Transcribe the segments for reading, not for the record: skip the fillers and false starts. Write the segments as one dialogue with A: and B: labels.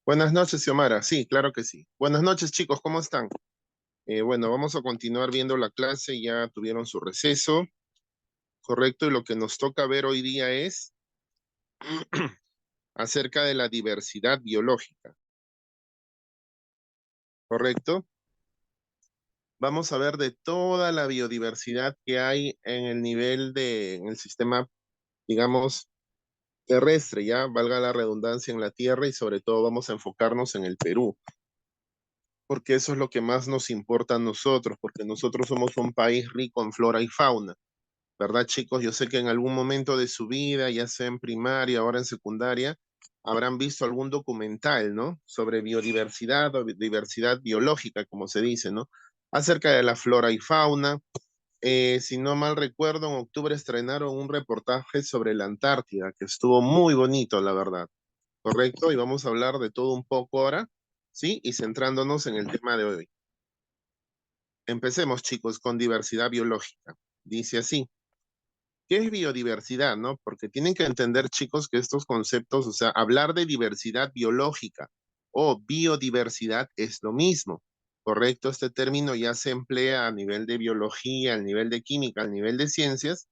A: Buenas noches, Xiomara. Sí, claro que sí. Buenas noches, chicos, ¿cómo están? Bueno, vamos a continuar viendo la clase. Ya tuvieron su receso, ¿correcto? Y lo que nos toca ver hoy día es acerca de la diversidad biológica, ¿correcto? Vamos a ver de toda la biodiversidad que hay en el nivel en el sistema, digamos, terrestre, ya valga la redundancia en la Tierra y sobre todo vamos a enfocarnos en el Perú, porque eso es lo que más nos importa a nosotros, porque nosotros somos un país rico en flora y fauna. ¿Verdad, chicos? Yo sé que en algún momento de su vida, ya sea en primaria, ahora en secundaria, habrán visto algún documental, ¿no? Sobre biodiversidad o diversidad biológica, como se dice, ¿no? Acerca de la flora y fauna. Si no mal recuerdo, en octubre estrenaron un reportaje sobre la Antártida, que estuvo muy bonito, la verdad. ¿Correcto? Y vamos a hablar de todo un poco ahora, ¿sí? Y centrándonos en el tema de hoy. Empecemos, chicos, con diversidad biológica. Dice así. ¿Qué es biodiversidad, no? Porque tienen que entender, chicos, que estos conceptos, o sea, hablar de diversidad biológica o biodiversidad es lo mismo, ¿correcto? Este término ya se emplea a nivel de biología, a nivel de química, a nivel de ciencias,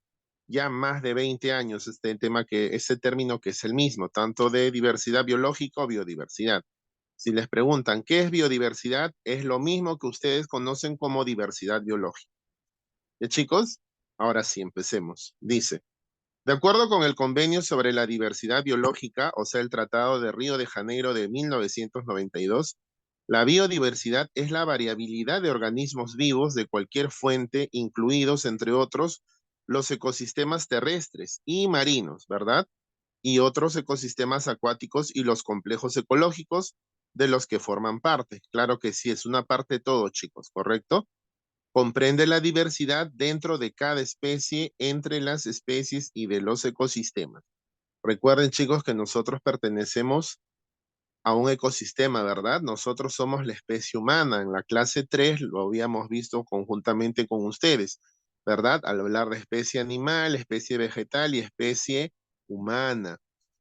A: ya más de 20 años este término que es el mismo, tanto de diversidad biológica o biodiversidad. Si les preguntan qué es biodiversidad, es lo mismo que ustedes conocen como diversidad biológica. ¿Ya, chicos? Ahora sí, empecemos. Dice. De acuerdo con el Convenio sobre la Diversidad Biológica, o sea, el Tratado de Río de Janeiro de 1992, la biodiversidad es la variabilidad de organismos vivos de cualquier fuente, incluidos, entre otros, los ecosistemas terrestres y marinos, ¿verdad? Y otros ecosistemas acuáticos y los complejos ecológicos de los que forman parte. Claro que sí, es una parte de todo, chicos, ¿correcto? Comprende la diversidad dentro de cada especie, entre las especies y de los ecosistemas. Recuerden, chicos, que nosotros pertenecemos a un ecosistema, ¿verdad? Nosotros somos la especie humana. En la clase 3 lo habíamos visto conjuntamente con ustedes, ¿verdad? Al hablar de especie animal, especie vegetal y especie humana.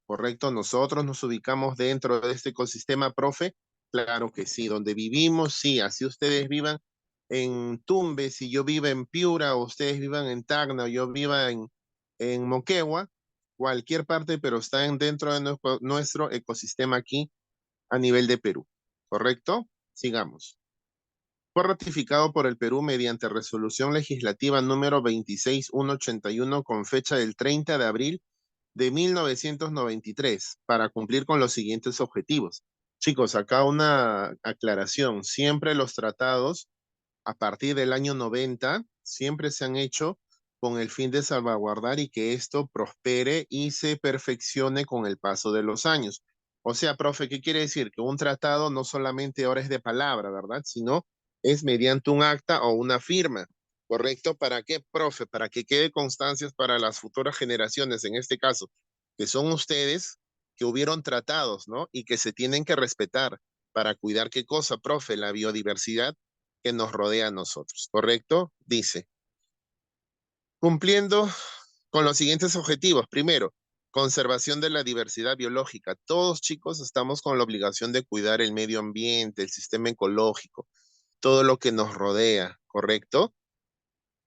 A: ¿Correcto? Nosotros nos ubicamos dentro de este ecosistema, profe. Claro que sí, donde vivimos, sí, así ustedes vivan en Tumbes, si yo vivo en Piura, o ustedes vivan en Tacna, o yo viva en Moquegua, cualquier parte, pero están dentro de nuestro ecosistema aquí a nivel de Perú. ¿Correcto? Sigamos. Fue ratificado por el Perú mediante resolución legislativa número 26181 con fecha del 30 de abril de 1993 para cumplir con los siguientes objetivos. Chicos, acá una aclaración. Siempre los tratados a partir del año 90 siempre se han hecho con el fin de salvaguardar y que esto prospere y se perfeccione con el paso de los años. O sea, profe, ¿qué quiere decir? Que un tratado no solamente ahora es de palabra, ¿verdad? Sino es mediante un acta o una firma, ¿correcto? ¿Para qué, profe? Para que quede constancias para las futuras generaciones, en este caso, que son ustedes que hubieron tratados, ¿no? Y que se tienen que respetar para cuidar qué cosa, profe, la biodiversidad que nos rodea a nosotros, ¿correcto? Dice, cumpliendo con los siguientes objetivos. Primero, conservación de la diversidad biológica. Todos, chicos, estamos con la obligación de cuidar el medio ambiente, el sistema ecológico, todo lo que nos rodea, ¿correcto?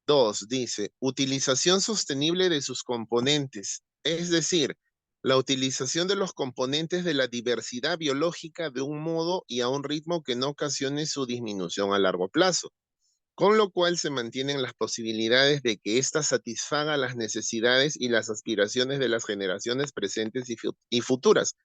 A: Dos, dice, utilización sostenible de sus componentes, es decir, la utilización de los componentes de la diversidad biológica de un modo y a un ritmo que no ocasione su disminución a largo plazo, con lo cual se mantienen las posibilidades de que ésta satisfaga las necesidades y las aspiraciones de las generaciones presentes y futuras.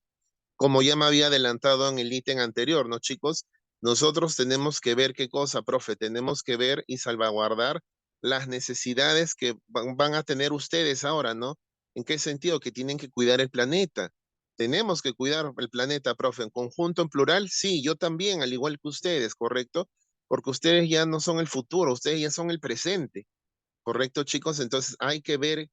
A: Como ya me había adelantado en el ítem anterior, ¿no, chicos? Nosotros tenemos que ver qué cosa, profe, tenemos que ver y salvaguardar las necesidades que van a tener ustedes ahora, ¿no? ¿En qué sentido? Que tienen que cuidar el planeta. Tenemos que cuidar el planeta, profe, en conjunto, en plural, sí, yo también, al igual que ustedes, ¿correcto? Porque ustedes ya no son el futuro, ustedes ya son el presente, ¿correcto, chicos? Entonces hay que ver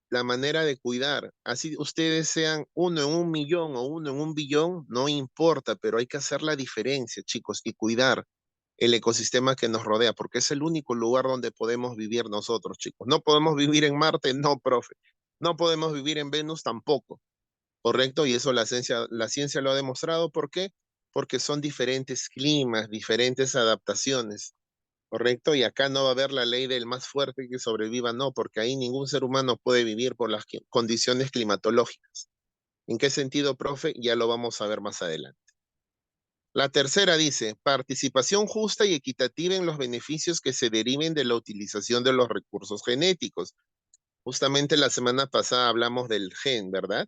A: la manera de cuidar. Así ustedes sean uno en un millón o uno en un billón, no importa, pero hay que hacer la diferencia, chicos, y cuidar el ecosistema que nos rodea, porque es el único lugar donde podemos vivir nosotros, chicos. No podemos vivir en Marte, no, profe. No podemos vivir en Venus tampoco. ¿correcto? Y eso la ciencia lo ha demostrado. ¿Por qué? Porque son diferentes climas, diferentes adaptaciones, ¿correcto? Y acá no va a haber la ley del más fuerte que sobreviva, no, porque ahí ningún ser humano puede vivir por las condiciones climatológicas. ¿En qué sentido, profe? Ya lo vamos a ver más adelante. La tercera dice, participación justa y equitativa en los beneficios que se deriven de la utilización de los recursos genéticos. Justamente la semana pasada hablamos del gen, ¿verdad?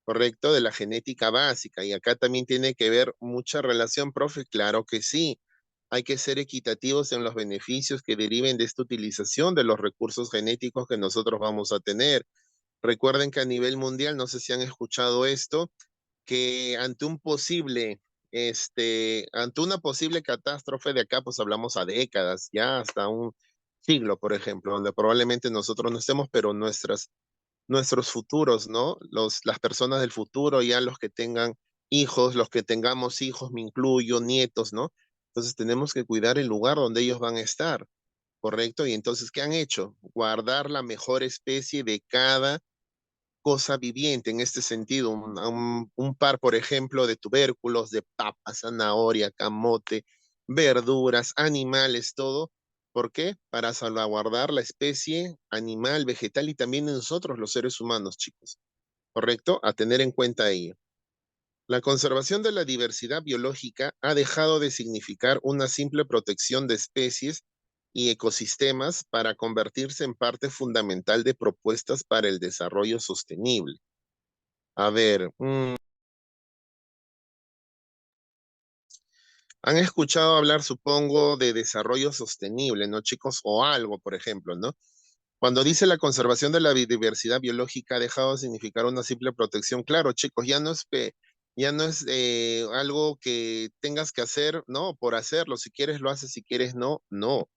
A: Correcto, de la genética básica. Y acá también tiene que ver mucha relación, profe. Claro que sí. Hay que ser equitativos en los beneficios que deriven de esta utilización de los recursos genéticos que nosotros vamos a tener. Recuerden que a nivel mundial, no sé si han escuchado esto, que ante una posible catástrofe de acá, pues hablamos a décadas, ya hasta un siglo, por ejemplo, donde probablemente nosotros no estemos, pero nuestros futuros, ¿no? Las personas del futuro, ya los que tengan hijos, los que tengamos hijos, me incluyo, nietos, ¿no? Entonces tenemos que cuidar el lugar donde ellos van a estar, ¿correcto? Y entonces, ¿qué han hecho? Guardar la mejor especie de cada cosa viviente en este sentido, un par, por ejemplo, de tubérculos, de papa, zanahoria, camote, verduras, animales, todo. ¿Por qué? Para salvaguardar la especie animal, vegetal y también nosotros, los seres humanos, chicos. ¿Correcto? A tener en cuenta ello. La conservación de la diversidad biológica ha dejado de significar una simple protección de especies y ecosistemas para convertirse en parte fundamental de propuestas para el desarrollo sostenible. A ver, han escuchado hablar, supongo, de desarrollo sostenible, ¿no, chicos? O algo, por ejemplo, ¿no? Cuando dice la conservación de la biodiversidad biológica ha dejado de significar una simple protección, claro, chicos, ya no es algo que tengas que hacer, ¿no? Por hacerlo, si quieres lo haces, si quieres no, no.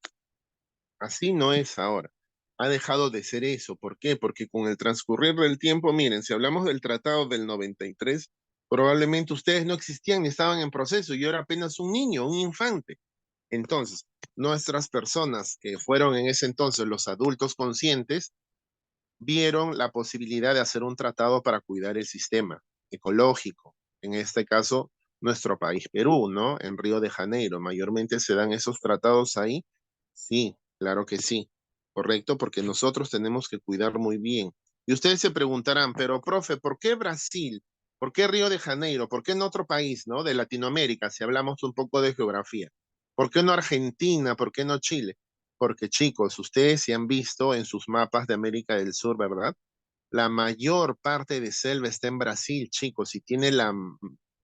A: Así no es ahora. Ha dejado de ser eso. ¿Por qué? Porque con el transcurrir del tiempo, miren, si hablamos del tratado del 93, probablemente ustedes no existían ni estaban en proceso. Yo era apenas un niño, un infante. Entonces, nuestras personas que fueron en ese entonces los adultos conscientes, vieron la posibilidad de hacer un tratado para cuidar el sistema ecológico. En este caso, nuestro país, Perú, ¿no? En Río de Janeiro. Mayormente se dan esos tratados ahí. Sí, claro que sí. Correcto, porque nosotros tenemos que cuidar muy bien. Y ustedes se preguntarán, pero profe, ¿por qué Brasil? ¿Por qué Río de Janeiro? ¿Por qué en otro país, ¿no? De Latinoamérica, si hablamos un poco de geografía. ¿Por qué no Argentina? ¿Por qué no Chile? Porque chicos, ustedes se han visto en sus mapas de América del Sur, ¿verdad? La mayor parte de selva está en Brasil, chicos, y tiene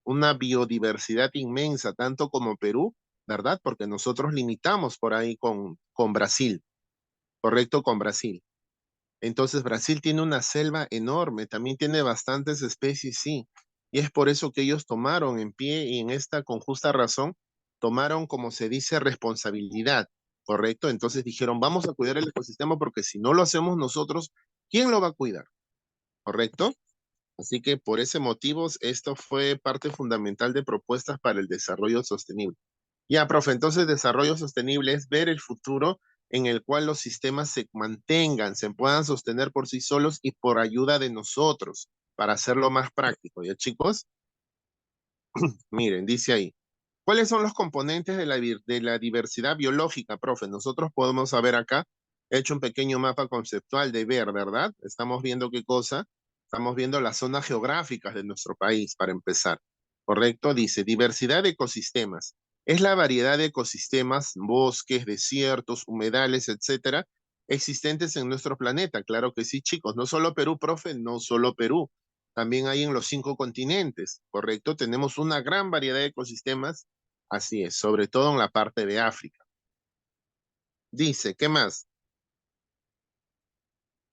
A: una biodiversidad inmensa, tanto como Perú, ¿verdad? Porque nosotros limitamos por ahí con Brasil, correcto, con Brasil. Entonces Brasil tiene una selva enorme, también tiene bastantes especies, sí. Y es por eso que ellos tomaron en pie y en esta con justa razón, tomaron, como se dice, responsabilidad, ¿correcto? Entonces dijeron, vamos a cuidar el ecosistema porque si no lo hacemos nosotros, ¿quién lo va a cuidar? ¿Correcto? Así que por ese motivo, esto fue parte fundamental de propuestas para el desarrollo sostenible. Ya, profe, entonces desarrollo sostenible es ver el futuro en el cual los sistemas se mantengan, se puedan sostener por sí solos y por ayuda de nosotros, para hacerlo más práctico. ¿Ya, chicos? Miren, dice ahí. ¿Cuáles son los componentes de la diversidad biológica, profe? Nosotros podemos saber acá, he hecho un pequeño mapa conceptual de ver, ¿verdad? Estamos viendo qué cosa. Estamos viendo las zonas geográficas de nuestro país, para empezar. ¿Correcto? Dice, diversidad de ecosistemas. Es la variedad de ecosistemas, bosques, desiertos, humedales, etcétera, existentes en nuestro planeta. Claro que sí, chicos. No solo Perú, profe, no solo Perú. También hay en los 5 continentes, ¿correcto? Tenemos una gran variedad de ecosistemas. Así es, sobre todo en la parte de África. Dice, ¿qué más?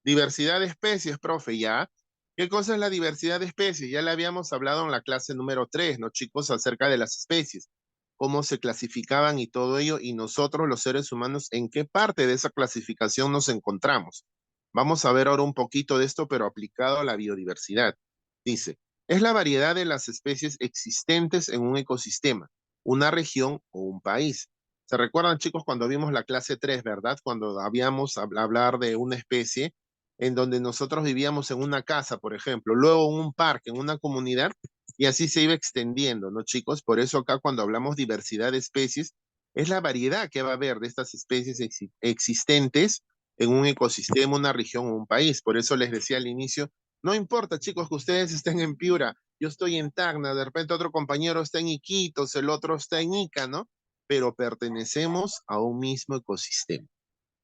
A: Diversidad de especies, profe, ¿ya? ¿Qué cosa es la diversidad de especies? Ya le habíamos hablado en la clase número 3, ¿no, chicos? Acerca de las especies, cómo se clasificaban y todo ello, y nosotros, los seres humanos, ¿en qué parte de esa clasificación nos encontramos? Vamos a ver ahora un poquito de esto, pero aplicado a la biodiversidad. Dice, es la variedad de las especies existentes en un ecosistema, una región o un país. ¿Se recuerdan, chicos, cuando vimos la clase 3, verdad? Cuando habíamos hablar de una especie, en donde nosotros vivíamos en una casa, por ejemplo, luego en un parque, en una comunidad, y así se iba extendiendo, ¿no, chicos? Por eso acá cuando hablamos diversidad de especies, es la variedad que va a haber de estas especies existentes en un ecosistema, una región o un país. Por eso les decía al inicio, no importa, chicos, que ustedes estén en Piura, yo estoy en Tacna, de repente otro compañero está en Iquitos, el otro está en Ica, ¿no? Pero pertenecemos a un mismo ecosistema.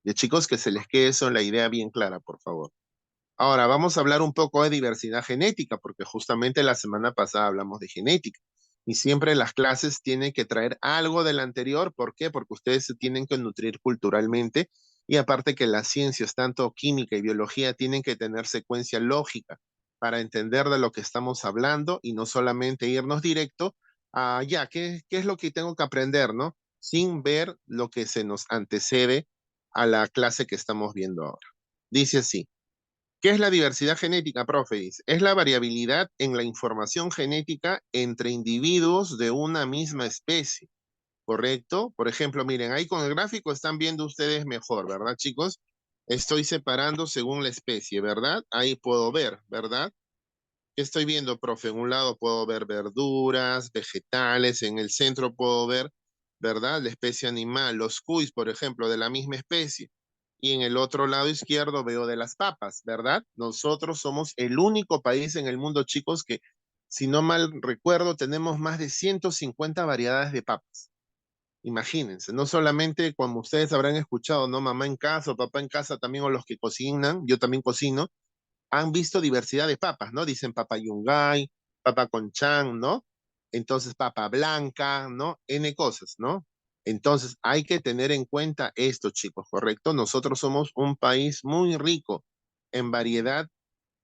A: De chicos, que se les quede eso en la idea bien clara, por favor. Ahora, vamos a hablar un poco de diversidad genética, porque justamente la semana pasada hablamos de genética. Y siempre las clases tienen que traer algo del anterior. ¿Por qué? Porque ustedes se tienen que nutrir culturalmente. Y aparte que las ciencias, tanto química y biología, tienen que tener secuencia lógica para entender de lo que estamos hablando y no solamente irnos directo a, ya, ¿qué es lo que tengo que aprender, no? Sin ver lo que se nos antecede a la clase que estamos viendo ahora. Dice así. ¿Qué es la diversidad genética, profe? Dice, es la variabilidad en la información genética entre individuos de una misma especie, ¿correcto? Por ejemplo, miren, ahí con el gráfico están viendo ustedes mejor, ¿verdad, chicos? Estoy separando según la especie, ¿verdad? Ahí puedo ver, ¿verdad? ¿Qué estoy viendo, profe? En un lado puedo ver verduras, vegetales, en el centro puedo ver, ¿verdad? La especie animal, los cuis, por ejemplo, de la misma especie. Y en el otro lado izquierdo veo de las papas, ¿verdad? Nosotros somos el único país en el mundo, chicos, que, si no mal recuerdo, tenemos más de 150 variedades de papas. Imagínense, no solamente como ustedes habrán escuchado, ¿no? Mamá en casa o papá en casa también, o los que cocinan, yo también cocino, han visto diversidad de papas, ¿no? Dicen papa yungay, papa conchán, ¿no? Entonces papa blanca, ¿no? N cosas, ¿no? Entonces hay que tener en cuenta esto, chicos, ¿correcto? Nosotros somos un país muy rico en variedad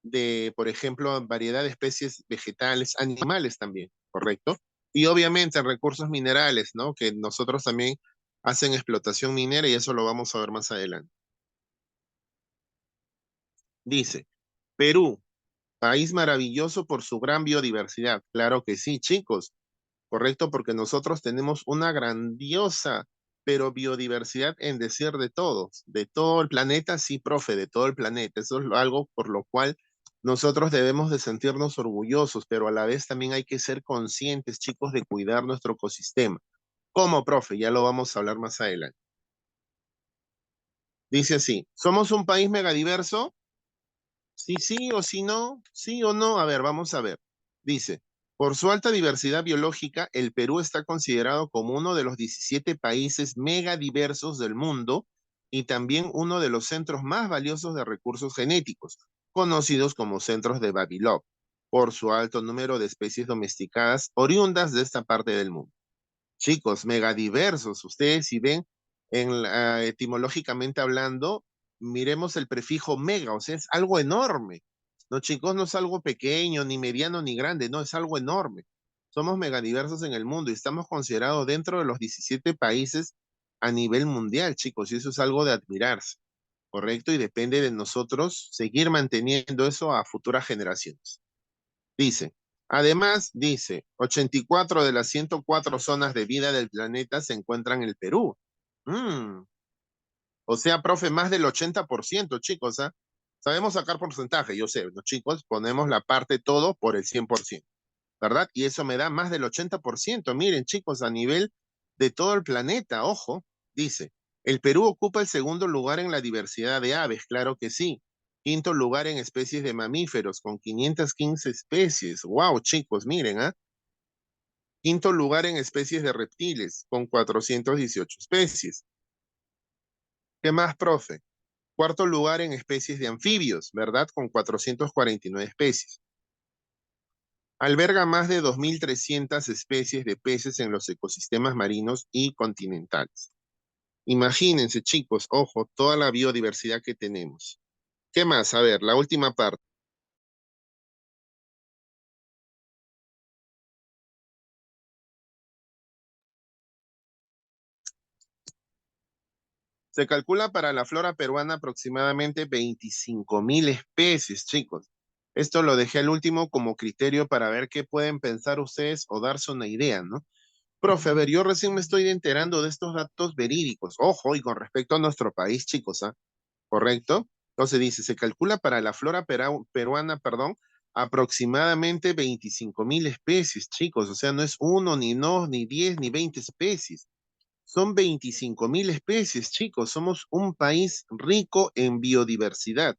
A: de, por ejemplo, en variedad de especies vegetales, animales también, ¿correcto? Y obviamente en recursos minerales, ¿no? Que nosotros también hacen explotación minera y eso lo vamos a ver más adelante. Dice, Perú, país maravilloso por su gran biodiversidad. Claro que sí, chicos, correcto, porque nosotros tenemos una grandiosa, pero biodiversidad en decir de todo el planeta, sí, profe, de todo el planeta. Eso es algo por lo cual nosotros debemos de sentirnos orgullosos, pero a la vez también hay que ser conscientes, chicos, de cuidar nuestro ecosistema. ¿Cómo, profe? Ya lo vamos a hablar más adelante. Dice así, ¿somos un país megadiverso? Sí, sí o sí no, sí o no. A ver, vamos a ver. Dice, por su alta diversidad biológica, el Perú está considerado como uno de los 17 países megadiversos del mundo y también uno de los centros más valiosos de recursos genéticos, conocidos como centros de Vavilov, por su alto número de especies domesticadas oriundas de esta parte del mundo. Chicos, megadiversos. Ustedes si ven etimológicamente hablando, miremos el prefijo mega, o sea, es algo enorme. No, chicos, no es algo pequeño, ni mediano, ni grande, no, es algo enorme. Somos megadiversos en el mundo y estamos considerados dentro de los 17 países a nivel mundial, chicos, y eso es algo de admirarse, ¿correcto? Y depende de nosotros seguir manteniendo eso a futuras generaciones. Dice, además, dice, 84 de las 104 zonas de vida del planeta se encuentran en el Perú. Mm, o sea, profe, más del 80%, chicos, ¿ah? Sabemos sacar porcentaje, yo sé, los chicos, ponemos la parte todo por el 100%, ¿verdad? Y eso me da más del 80%. Miren, chicos, a nivel de todo el planeta, ojo, dice, el Perú ocupa el segundo lugar en la diversidad de aves, claro que sí. Quinto lugar en especies de mamíferos, con 515 especies. Wow, chicos, miren, ¿ah? Quinto lugar en especies de reptiles, con 418 especies. ¿Qué más, profe? Cuarto lugar en especies de anfibios, ¿verdad? Con 449 especies. Alberga más de 2.300 especies de peces en los ecosistemas marinos y continentales. Imagínense, chicos, ojo, toda la biodiversidad que tenemos. ¿Qué más? A ver, la última parte. Se calcula para la flora peruana aproximadamente 25.000 especies, chicos. Esto lo dejé al último como criterio para ver qué pueden pensar ustedes o darse una idea, ¿no? Profe, a ver, yo recién me estoy enterando de estos datos verídicos. Ojo, y con respecto a nuestro país, chicos, ¿ah? ¿Correcto? Entonces dice, se calcula para la flora peruana, perdón, aproximadamente 25.000 especies, chicos. O sea, no es uno, ni dos, ni 10, ni 20 especies. Son 25.000 especies, chicos. Somos un país rico en biodiversidad.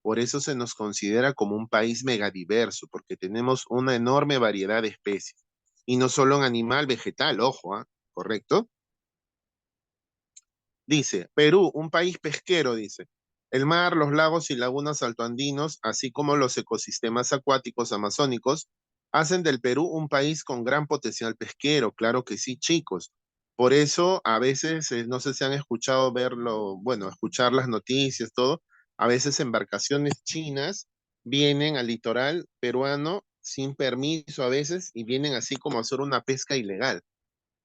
A: Por eso se nos considera como un país megadiverso, porque tenemos una enorme variedad de especies. Y no solo en animal, vegetal, ojo, ¿ah? ¿Correcto? Dice, Perú, un país pesquero, dice. El mar, los lagos y lagunas altoandinos, así como los ecosistemas acuáticos amazónicos, hacen del Perú un país con gran potencial pesquero. Claro que sí, chicos. Por eso, a veces, no sé si han escuchado verlo, bueno, escuchar las noticias, todo. A veces embarcaciones chinas vienen al litoral peruano sin permiso a veces y vienen así como a hacer una pesca ilegal,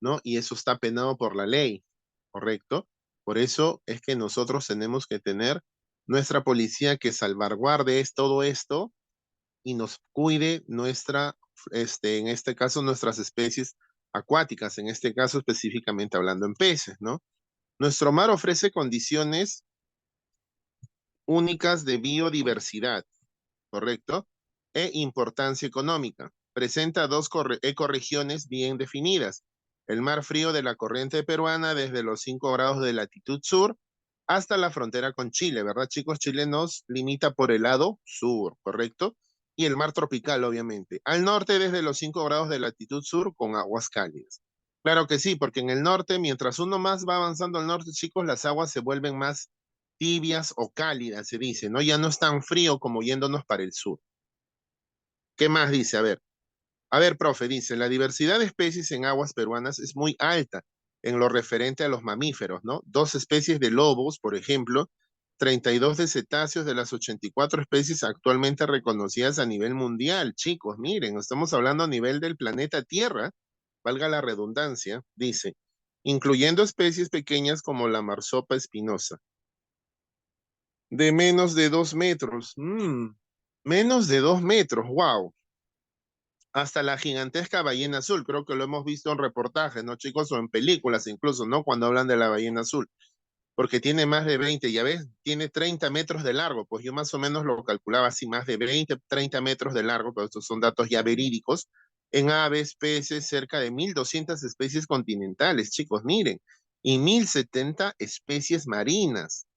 A: ¿no? Y eso está penado por la ley, ¿correcto? Por eso es que nosotros tenemos que tener nuestra policía que salvaguarde todo esto y nos cuide en este caso, nuestras especies acuáticas, en este caso específicamente hablando en peces, ¿no? Nuestro mar ofrece condiciones únicas de biodiversidad, ¿correcto? E importancia económica. Presenta dos ecorregiones bien definidas. El mar frío de la corriente peruana desde los 5 grados de latitud sur hasta la frontera con Chile, ¿verdad, chicos? Chile nos limita por el lado sur, ¿correcto? Y el mar tropical, obviamente. Al norte desde los 5 grados de latitud sur con aguas cálidas. Claro que sí, porque en el norte, mientras uno más va avanzando al norte, chicos, las aguas se vuelven más tibias o cálidas, se dice, ¿no? Ya no es tan frío como yéndonos para el sur. ¿Qué más dice? A ver, profe, dice, la diversidad de especies en aguas peruanas es muy alta en lo referente a los mamíferos, ¿no? 2 especies de lobos, por ejemplo, 32 de cetáceos de las 84 especies actualmente reconocidas a nivel mundial. Chicos, miren, estamos hablando a nivel del planeta Tierra, valga la redundancia, dice, incluyendo especies pequeñas como la marsopa espinosa de menos de 2 metros. Menos de 2 metros, wow. Hasta la gigantesca ballena azul, creo que lo hemos visto en reportajes, ¿no, chicos? O en películas incluso, ¿no? Cuando hablan de la ballena azul, porque tiene más de 20, ya ves, tiene 30 metros de largo, pues yo más o menos lo calculaba así, más de 20, 30 metros de largo, pero estos son datos ya verídicos, en aves, peces, cerca de 1.200 especies continentales, chicos, miren, y 1.070 especies marinas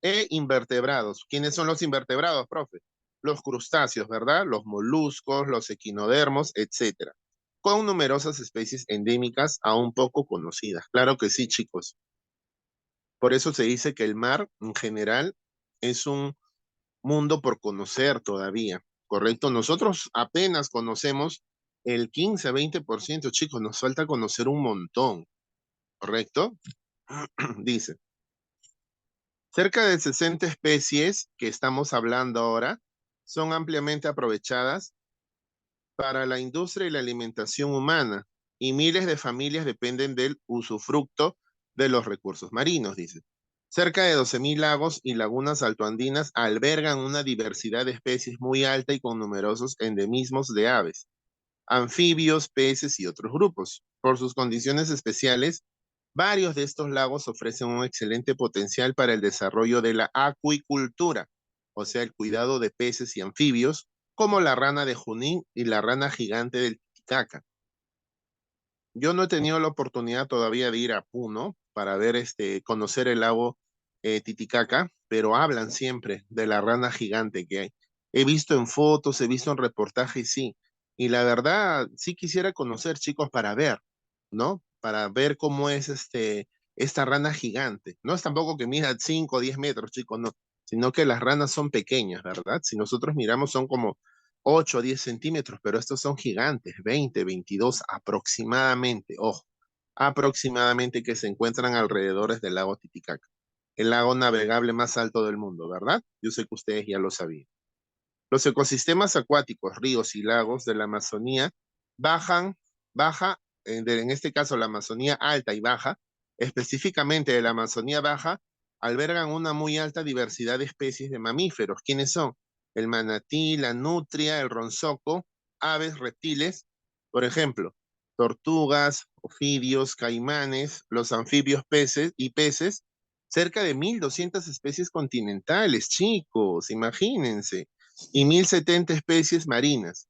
A: e invertebrados. ¿Quiénes son los invertebrados, profe? Los crustáceos, ¿verdad? Los moluscos, los equinodermos, etcétera, con numerosas especies endémicas aún poco conocidas. Claro que sí, chicos. Por eso se dice que el mar en general es un mundo por conocer todavía, ¿correcto? Nosotros apenas conocemos el 15-20%, chicos, nos falta conocer un montón, ¿correcto? Dice, cerca de 60 especies que estamos hablando ahora son ampliamente aprovechadas para la industria y la alimentación humana y miles de familias dependen del usufructo de los recursos marinos, dice. Cerca de 12.000 lagos y lagunas altoandinas albergan una diversidad de especies muy alta y con numerosos endemismos de aves, anfibios, peces y otros grupos. Por sus condiciones especiales, varios de estos lagos ofrecen un excelente potencial para el desarrollo de la acuicultura, o sea, el cuidado de peces y anfibios, como la rana de Junín y la rana gigante del Titicaca. Yo no he tenido la oportunidad todavía de ir a Puno para ver conocer el lago Titicaca, pero hablan siempre de la rana gigante que hay. He visto en fotos, he visto en reportajes, sí. Y la verdad, sí quisiera conocer, chicos, para ver, ¿no? Para ver cómo es esta rana gigante. No es tampoco que mida 5 o 10 metros, chicos, no, sino que las ranas son pequeñas, ¿verdad? Si nosotros miramos son como 8 o 10 centímetros, pero estos son gigantes, 20, 22 aproximadamente, ojo, aproximadamente que se encuentran alrededor del lago Titicaca, el lago navegable más alto del mundo, ¿verdad? Yo sé que ustedes ya lo sabían. Los ecosistemas acuáticos, ríos y lagos de la Amazonía bajan, baja, en este caso la Amazonía alta y baja, específicamente de la Amazonía baja, albergan una muy alta diversidad de especies de mamíferos. ¿Quiénes son? El manatí, la nutria, el ronzoco, aves, reptiles, por ejemplo, tortugas, ofidios, caimanes, los anfibios peces y peces, cerca de 1.200 especies continentales, chicos, imagínense, y 1.070 especies marinas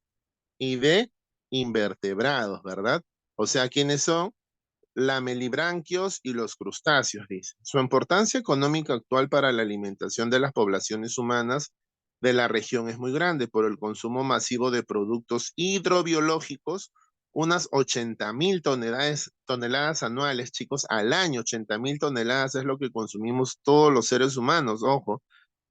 A: y de invertebrados, ¿verdad? O sea, ¿quiénes son? Lamelibranquios y los crustáceos, dice. Su importancia económica actual para la alimentación de las poblaciones humanas de la región es muy grande por el consumo masivo de productos hidrobiológicos, unas 80.000 toneladas anuales, chicos, al año. 80.000 toneladas es lo que consumimos todos los seres humanos, ojo.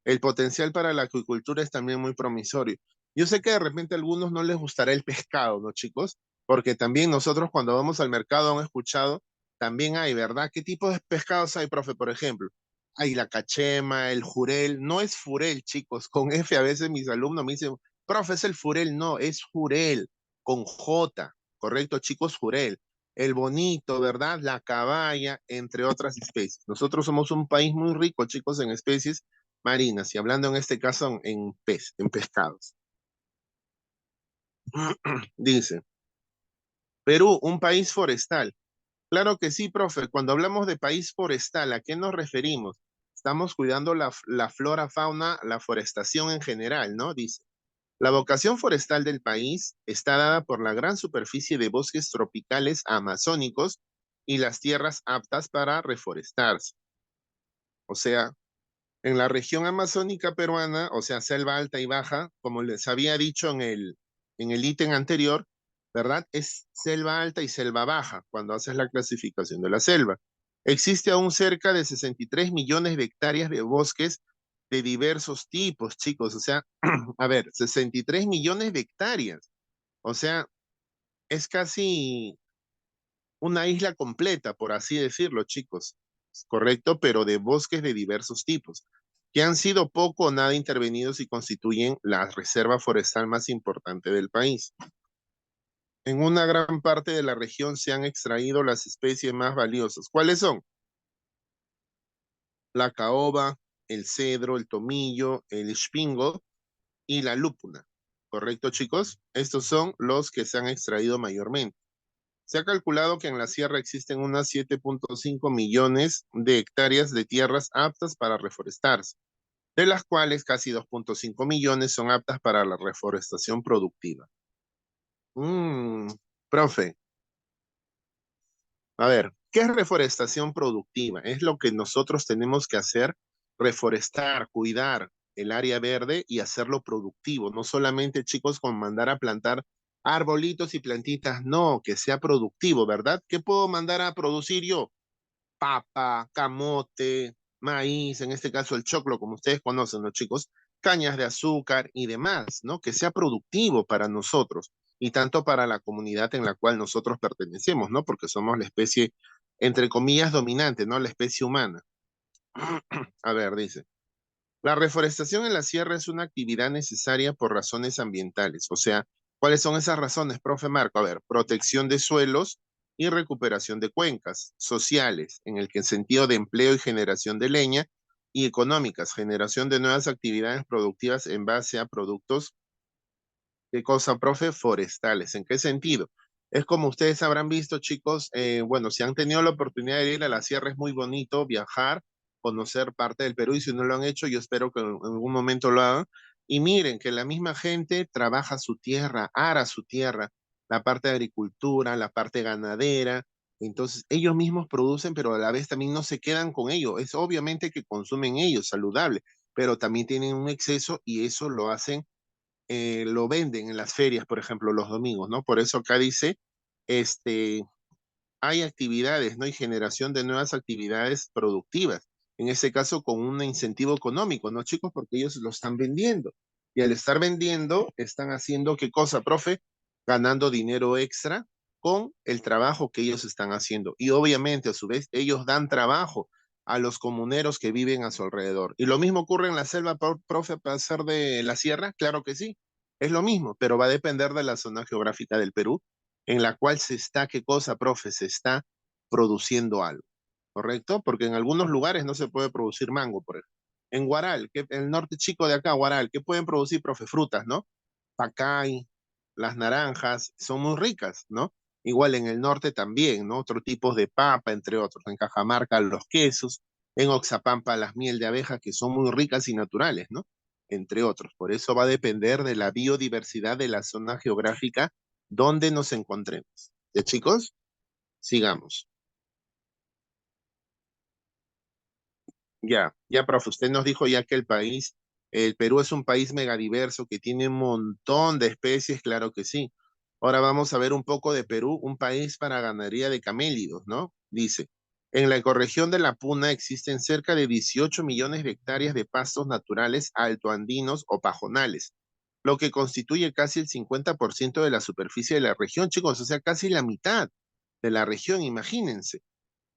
A: El potencial para la acuicultura es también muy promisorio. Yo sé que de repente a algunos no les gustará el pescado, ¿no, chicos? Porque también nosotros cuando vamos al mercado han escuchado, también hay, ¿verdad? ¿Qué tipo de pescados hay, profe? Por ejemplo, hay la cachema, el jurel, no es furel, chicos, con F a veces mis alumnos me dicen, profe, es el furel, no, es jurel, con J, ¿correcto, chicos? Jurel. El bonito, ¿verdad? La caballa, entre otras especies. Nosotros somos un país muy rico, chicos, en especies marinas y hablando en este caso en pescados. Dice, Perú, un país forestal. Claro que sí, profe. Cuando hablamos de país forestal, ¿a qué nos referimos? Estamos cuidando la flora, fauna, la forestación en general, ¿no? Dice, la vocación forestal del país está dada por la gran superficie de bosques tropicales amazónicos y las tierras aptas para reforestarse. O sea, en la región amazónica peruana, o sea, selva alta y baja, como les había dicho en el ítem anterior, ¿verdad? Es selva alta y selva baja cuando haces la clasificación de la selva. Existe aún cerca de 63 millones de hectáreas de bosques de diversos tipos, chicos. O sea, a ver, 63 millones de hectáreas. O sea, es casi una isla completa, por así decirlo, chicos, correcto, pero de bosques de diversos tipos, que han sido poco o nada intervenidos y constituyen la reserva forestal más importante del país. En una gran parte de la región se han extraído las especies más valiosas. ¿Cuáles son? La caoba, el cedro, el tomillo, el espingo y la lúpula. ¿Correcto, chicos? Estos son los que se han extraído mayormente. Se ha calculado que en la sierra existen unas 7.5 millones de hectáreas de tierras aptas para reforestarse, de las cuales casi 2.5 millones son aptas para la reforestación productiva. Mm, profe, a ver, ¿qué es reforestación productiva? Es lo que nosotros tenemos que hacer, reforestar, cuidar el área verde y hacerlo productivo. No solamente, chicos, con mandar a plantar arbolitos y plantitas, no, que sea productivo, ¿verdad? ¿Qué puedo mandar a producir yo? Papa, camote, maíz, en este caso el choclo, como ustedes conocen, los chicos, cañas de azúcar y demás, ¿no? Que sea productivo para nosotros y tanto para la comunidad en la cual nosotros pertenecemos, ¿no? Porque somos la especie, entre comillas, dominante, ¿no? La especie humana. A ver, dice. La reforestación en la sierra es una actividad necesaria por razones ambientales. O sea, ¿cuáles son esas razones, profe Marco? A ver, protección de suelos y recuperación de cuencas sociales, en el que sentido de empleo y generación de leña, y económicas, generación de nuevas actividades productivas en base a productos. ¿Qué cosa, profe? Forestales. ¿En qué sentido? Es como ustedes habrán visto, chicos, bueno, si han tenido la oportunidad de ir a la sierra, es muy bonito viajar, conocer parte del Perú, y si no lo han hecho, yo espero que en algún momento lo hagan. Y miren que la misma gente trabaja su tierra, ara su tierra, la parte de agricultura, la parte ganadera. Entonces, ellos mismos producen, pero a la vez también no se quedan con ello. Es obviamente que consumen ellos, saludable, pero también tienen un exceso y eso lo hacen lo venden en las ferias, por ejemplo, los domingos, ¿no? Por eso acá dice, este, hay actividades, ¿no? Y generación de nuevas actividades productivas. En este caso, con un incentivo económico, ¿no, chicos? Porque ellos lo están vendiendo. Y al estar vendiendo, están haciendo, ¿qué cosa, profe? Ganando dinero extra con el trabajo que ellos están haciendo. Y obviamente, a su vez, ellos dan trabajo a los comuneros que viven a su alrededor. Y lo mismo ocurre en la selva, profe, para hacer de la sierra, claro que sí. Es lo mismo, pero va a depender de la zona geográfica del Perú en la cual se está, ¿qué cosa, profe? Se está produciendo algo, ¿correcto? Porque en algunos lugares no se puede producir mango, por ejemplo. En Guaral, que el norte chico de acá, Guaral, ¿qué pueden producir, profe? Frutas, ¿no? Pacay, las naranjas, son muy ricas, ¿no? Igual en el norte también, ¿no? Otros tipos de papa, entre otros. En Cajamarca, los quesos. En Oxapampa las miel de abeja que son muy ricas y naturales, ¿no? Entre otros. Por eso va a depender de la biodiversidad de la zona geográfica donde nos encontremos. ¿Ya, chicos? Sigamos. Ya, profe, usted nos dijo ya que el Perú es un país megadiverso que tiene un montón de especies, claro que sí. Ahora vamos a ver un poco de Perú, un país para ganadería de camélidos, ¿no? Dice, en la ecorregión de la Puna existen cerca de 18 millones de hectáreas de pastos naturales altoandinos o pajonales, lo que constituye casi el 50% de la superficie de la región, chicos, o sea, casi la mitad de la región, imagínense.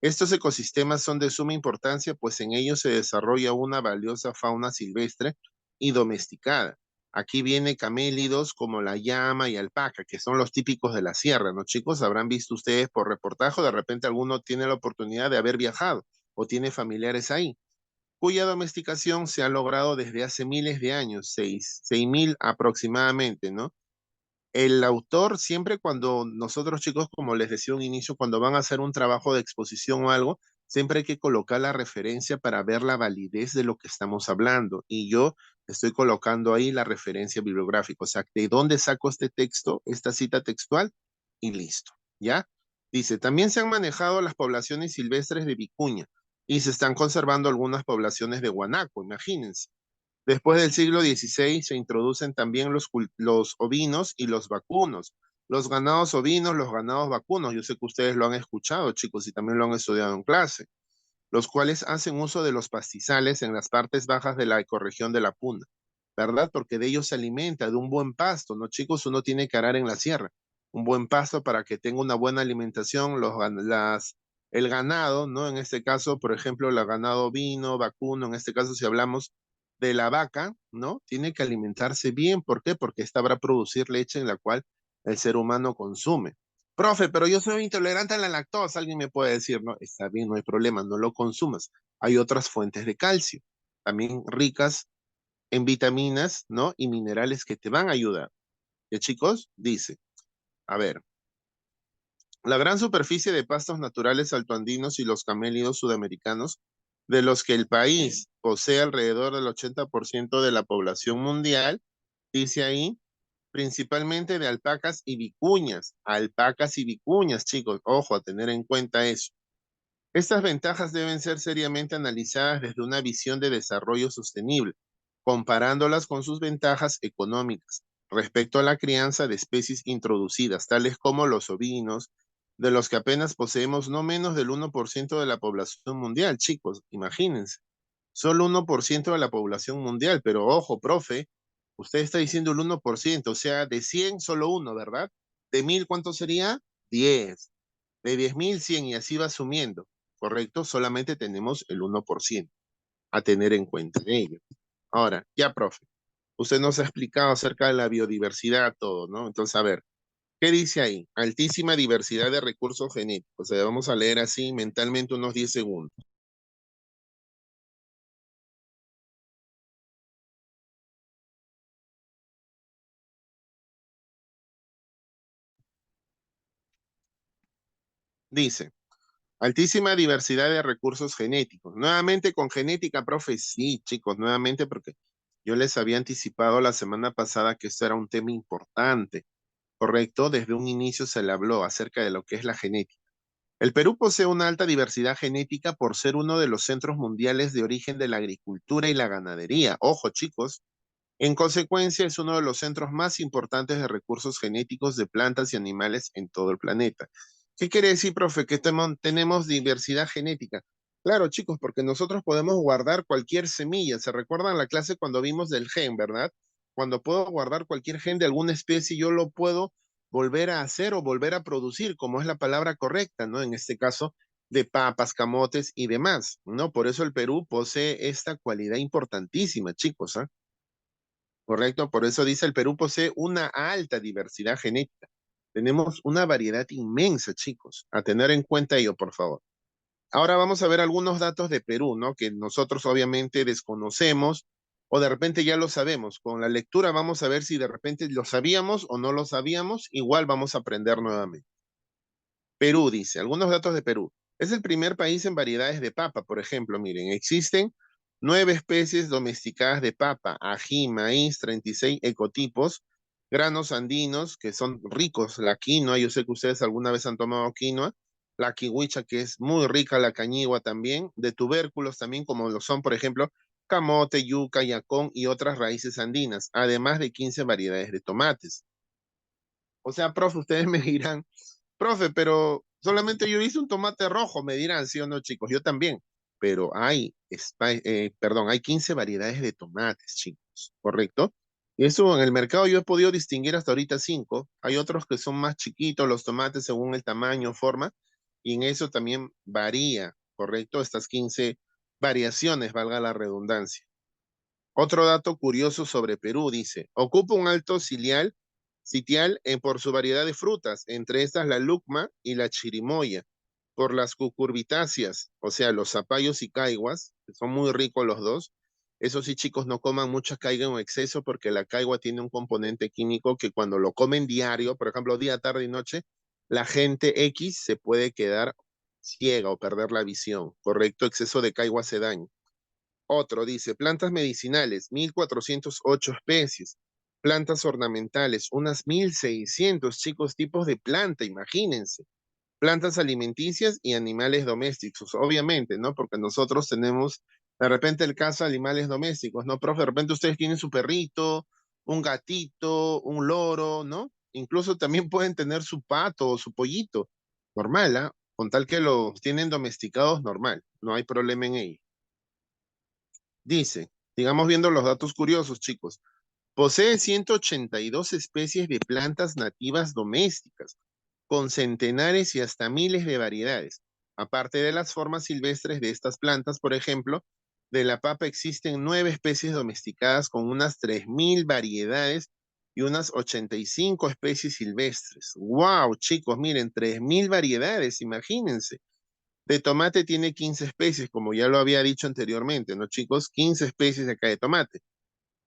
A: Estos ecosistemas son de suma importancia, pues en ellos se desarrolla una valiosa fauna silvestre y domesticada. Aquí viene camélidos como la llama y alpaca, que son los típicos de la sierra, ¿no, chicos? Habrán visto ustedes por reportaje, de repente alguno tiene la oportunidad de haber viajado o tiene familiares ahí, cuya domesticación se ha logrado desde hace miles de años, 6.000 aproximadamente, ¿no? El autor siempre cuando nosotros chicos, como les decía un inicio, cuando van a hacer un trabajo de exposición o algo, siempre hay que colocar la referencia para ver la validez de lo que estamos hablando. Y yo estoy colocando ahí la referencia bibliográfica, o sea, de dónde saco este texto, esta cita textual y listo, ¿ya? Dice, también se han manejado las poblaciones silvestres de vicuña y se están conservando algunas poblaciones de guanaco, imagínense. Después del siglo XVI se introducen también los ovinos y los vacunos. Los ganados ovinos, los ganados vacunos, yo sé que ustedes lo han escuchado, chicos, y también lo han estudiado en clase, los cuales hacen uso de los pastizales en las partes bajas de la ecorregión de la Puna, ¿verdad? Porque de ellos se alimenta, de un buen pasto, ¿no, chicos? Uno tiene que arar en la sierra, un buen pasto para que tenga una buena alimentación, el ganado, ¿no? En este caso, por ejemplo, el ganado ovino, vacuno, en este caso, si hablamos de la vaca, ¿no? Tiene que alimentarse bien, ¿por qué? Porque esta va a producir leche en la cual el ser humano consume. Profe, pero yo soy intolerante a la lactosa, alguien me puede decir, no, está bien, no hay problema, no lo consumas. Hay otras fuentes de calcio, también ricas en vitaminas, ¿no? Y minerales que te van a ayudar. ¿Ya, chicos? Dice, a ver, la gran superficie de pastos naturales altoandinos y los camélidos sudamericanos, de los que el país posee alrededor del 80% de la población mundial, dice ahí, principalmente de alpacas y vicuñas, chicos, ojo a tener en cuenta eso. Estas ventajas deben ser seriamente analizadas desde una visión de desarrollo sostenible, comparándolas con sus ventajas económicas respecto a la crianza de especies introducidas, tales como los ovinos, de los que apenas poseemos no menos del 1% de la población mundial, chicos, imagínense, solo 1% de la población mundial, pero ojo, profe, usted está diciendo el 1%, o sea, de 100 solo uno, ¿verdad? De 1000, ¿cuánto sería? 10. De 10.000, 100 y así va sumiendo, ¿correcto? Solamente tenemos el 1% a tener en cuenta de ello. Ahora, ya, profe, usted nos ha explicado acerca de la biodiversidad, todo, ¿no? Entonces, a ver, ¿qué dice ahí? Altísima diversidad de recursos genéticos. O sea, vamos a leer así mentalmente unos 10 segundos. Dice, altísima diversidad de recursos genéticos. Nuevamente con genética, profe, sí, chicos, nuevamente porque yo les había anticipado la semana pasada que esto era un tema importante, ¿correcto? Desde un inicio se le habló acerca de lo que es la genética. El Perú posee una alta diversidad genética por ser uno de los centros mundiales de origen de la agricultura y la ganadería. Ojo, chicos, en consecuencia, es uno de los centros más importantes de recursos genéticos de plantas y animales en todo el planeta. ¿Qué quiere decir, profe? Que tenemos diversidad genética. Claro, chicos, porque nosotros podemos guardar cualquier semilla. ¿Se recuerdan la clase cuando vimos del gen, verdad? Cuando puedo guardar cualquier gen de alguna especie, yo lo puedo volver a hacer o volver a producir, como es la palabra correcta, ¿no? En este caso, de papas, camotes y demás, ¿no? Por eso el Perú posee esta cualidad importantísima, chicos, ¿ah? Correcto, por eso dice el Perú posee una alta diversidad genética. Tenemos una variedad inmensa, chicos. A tener en cuenta ello, por favor. Ahora vamos a ver algunos datos de Perú, ¿no? Que nosotros obviamente desconocemos o de repente ya lo sabemos. Con la lectura vamos a ver si de repente lo sabíamos o no lo sabíamos. Igual vamos a aprender nuevamente. Perú dice, algunos datos de Perú. Es el primer país en variedades de papa, por ejemplo. Miren, existen 9 especies domesticadas de papa, ají, maíz, 36 ecotipos, granos andinos que son ricos, la quinoa, yo sé que ustedes alguna vez han tomado quinoa, la kiwicha que es muy rica, la cañigua también, de tubérculos también como lo son, por ejemplo, camote, yuca, yacón y otras raíces andinas, además de 15 variedades de tomates. O sea, profe, ustedes me dirán, profe, pero solamente yo hice un tomate rojo, me dirán, sí o no, chicos, yo también. Pero hay 15 variedades de tomates, chicos, ¿correcto? Y eso en el mercado yo he podido distinguir hasta ahorita 5. Hay otros que son más chiquitos, los tomates según el tamaño, forma, y en eso también varía, ¿correcto? Estas 15 variaciones, valga la redundancia. Otro dato curioso sobre Perú dice, ocupa un alto sitial por su variedad de frutas, entre estas la lucma y la chirimoya, por las cucurbitáceas, o sea, los zapallos y caiguas, que son muy ricos los dos. Eso sí, chicos, no coman mucha caiga en exceso porque la caigua tiene un componente químico que cuando lo comen diario, por ejemplo, día, tarde y noche, la gente X se puede quedar ciega o perder la visión, ¿correcto? Exceso de caigua hace daño. Otro dice, plantas medicinales, 1408 especies. Plantas ornamentales, unas 1600 chicos tipos de planta, imagínense. Plantas alimenticias y animales domésticos, obviamente, ¿no? Porque nosotros tenemos de repente el caso de animales domésticos, ¿no? Profe, de repente ustedes tienen su perrito, un gatito, un loro, ¿no? Incluso también pueden tener su pato o su pollito, normal, ¿ah? Con tal que los tienen domesticados, normal, no hay problema en ello. Dice, sigamos viendo los datos curiosos, chicos. Posee 182 especies de plantas nativas domésticas, con centenares y hasta miles de variedades. Aparte de las formas silvestres de estas plantas, por ejemplo, de la papa existen 9 especies domesticadas con unas 3000 variedades y unas 85 especies silvestres. ¡Wow, chicos! Miren, 3000 variedades, imagínense. De tomate tiene 15 especies, como ya lo había dicho anteriormente, ¿no, chicos? 15 especies acá de tomate.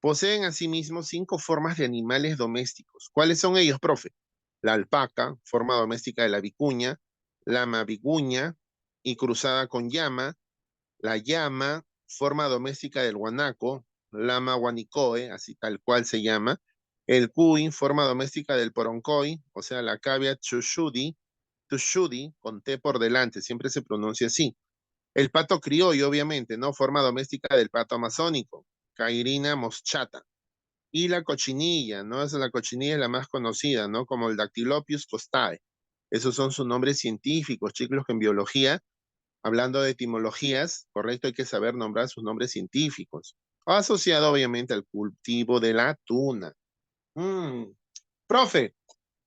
A: Poseen asimismo 5 formas de animales domésticos. ¿Cuáles son ellos, profe? La alpaca, forma doméstica de la vicuña, lama viguña y cruzada con llama, la llama, forma doméstica del guanaco, lama guanicoe, así tal cual se llama, el cuy, forma doméstica del poroncoy, o sea, la cavia tushudi, con T por delante, siempre se pronuncia así. El pato criollo, obviamente, ¿no? Forma doméstica del pato amazónico, Cairina moschata. Y la cochinilla, ¿no? Esa la cochinilla es la más conocida, ¿no? Como el Dactylopius costae. Esos son sus nombres científicos, chicos, que en biología, hablando de etimologías, correcto, hay que saber nombrar sus nombres científicos. Asociado, obviamente, al cultivo de la tuna. Mm, Profe,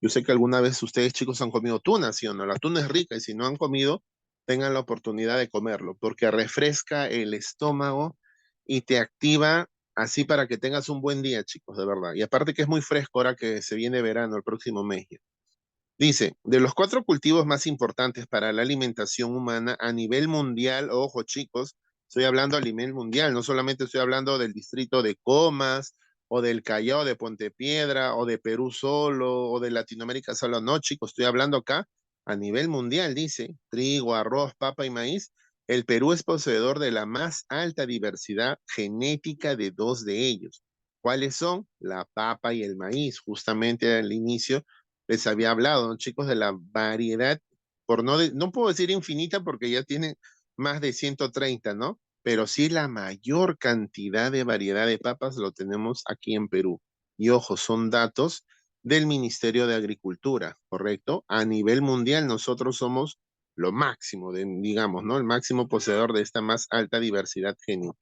A: yo sé que alguna vez ustedes, chicos, han comido tuna, ¿sí o no? La tuna es rica y si no han comido, tengan la oportunidad de comerlo, porque refresca el estómago y te activa así para que tengas un buen día, chicos, de verdad. Y aparte que es muy fresco ahora que se viene verano el próximo mes. Ya. Dice, de los 4 cultivos más importantes para la alimentación humana a nivel mundial, ojo chicos, estoy hablando a nivel mundial, no solamente estoy hablando del distrito de Comas, o del Callao de Pontepiedra, o de Perú solo, o de Latinoamérica solo, no chicos, estoy hablando acá a nivel mundial, dice, trigo, arroz, papa y maíz. El Perú es poseedor de la más alta diversidad genética de 2 de ellos. ¿Cuáles son? La papa y el maíz, justamente al inicio les había hablado, ¿no, chicos? De la variedad, no puedo decir infinita porque ya tienen más de 130, ¿no? Pero sí la mayor cantidad de variedad de papas lo tenemos aquí en Perú. Y ojo, son datos del Ministerio de Agricultura, ¿correcto? A nivel mundial nosotros somos lo máximo, digamos, ¿no? El máximo poseedor de esta más alta diversidad genética.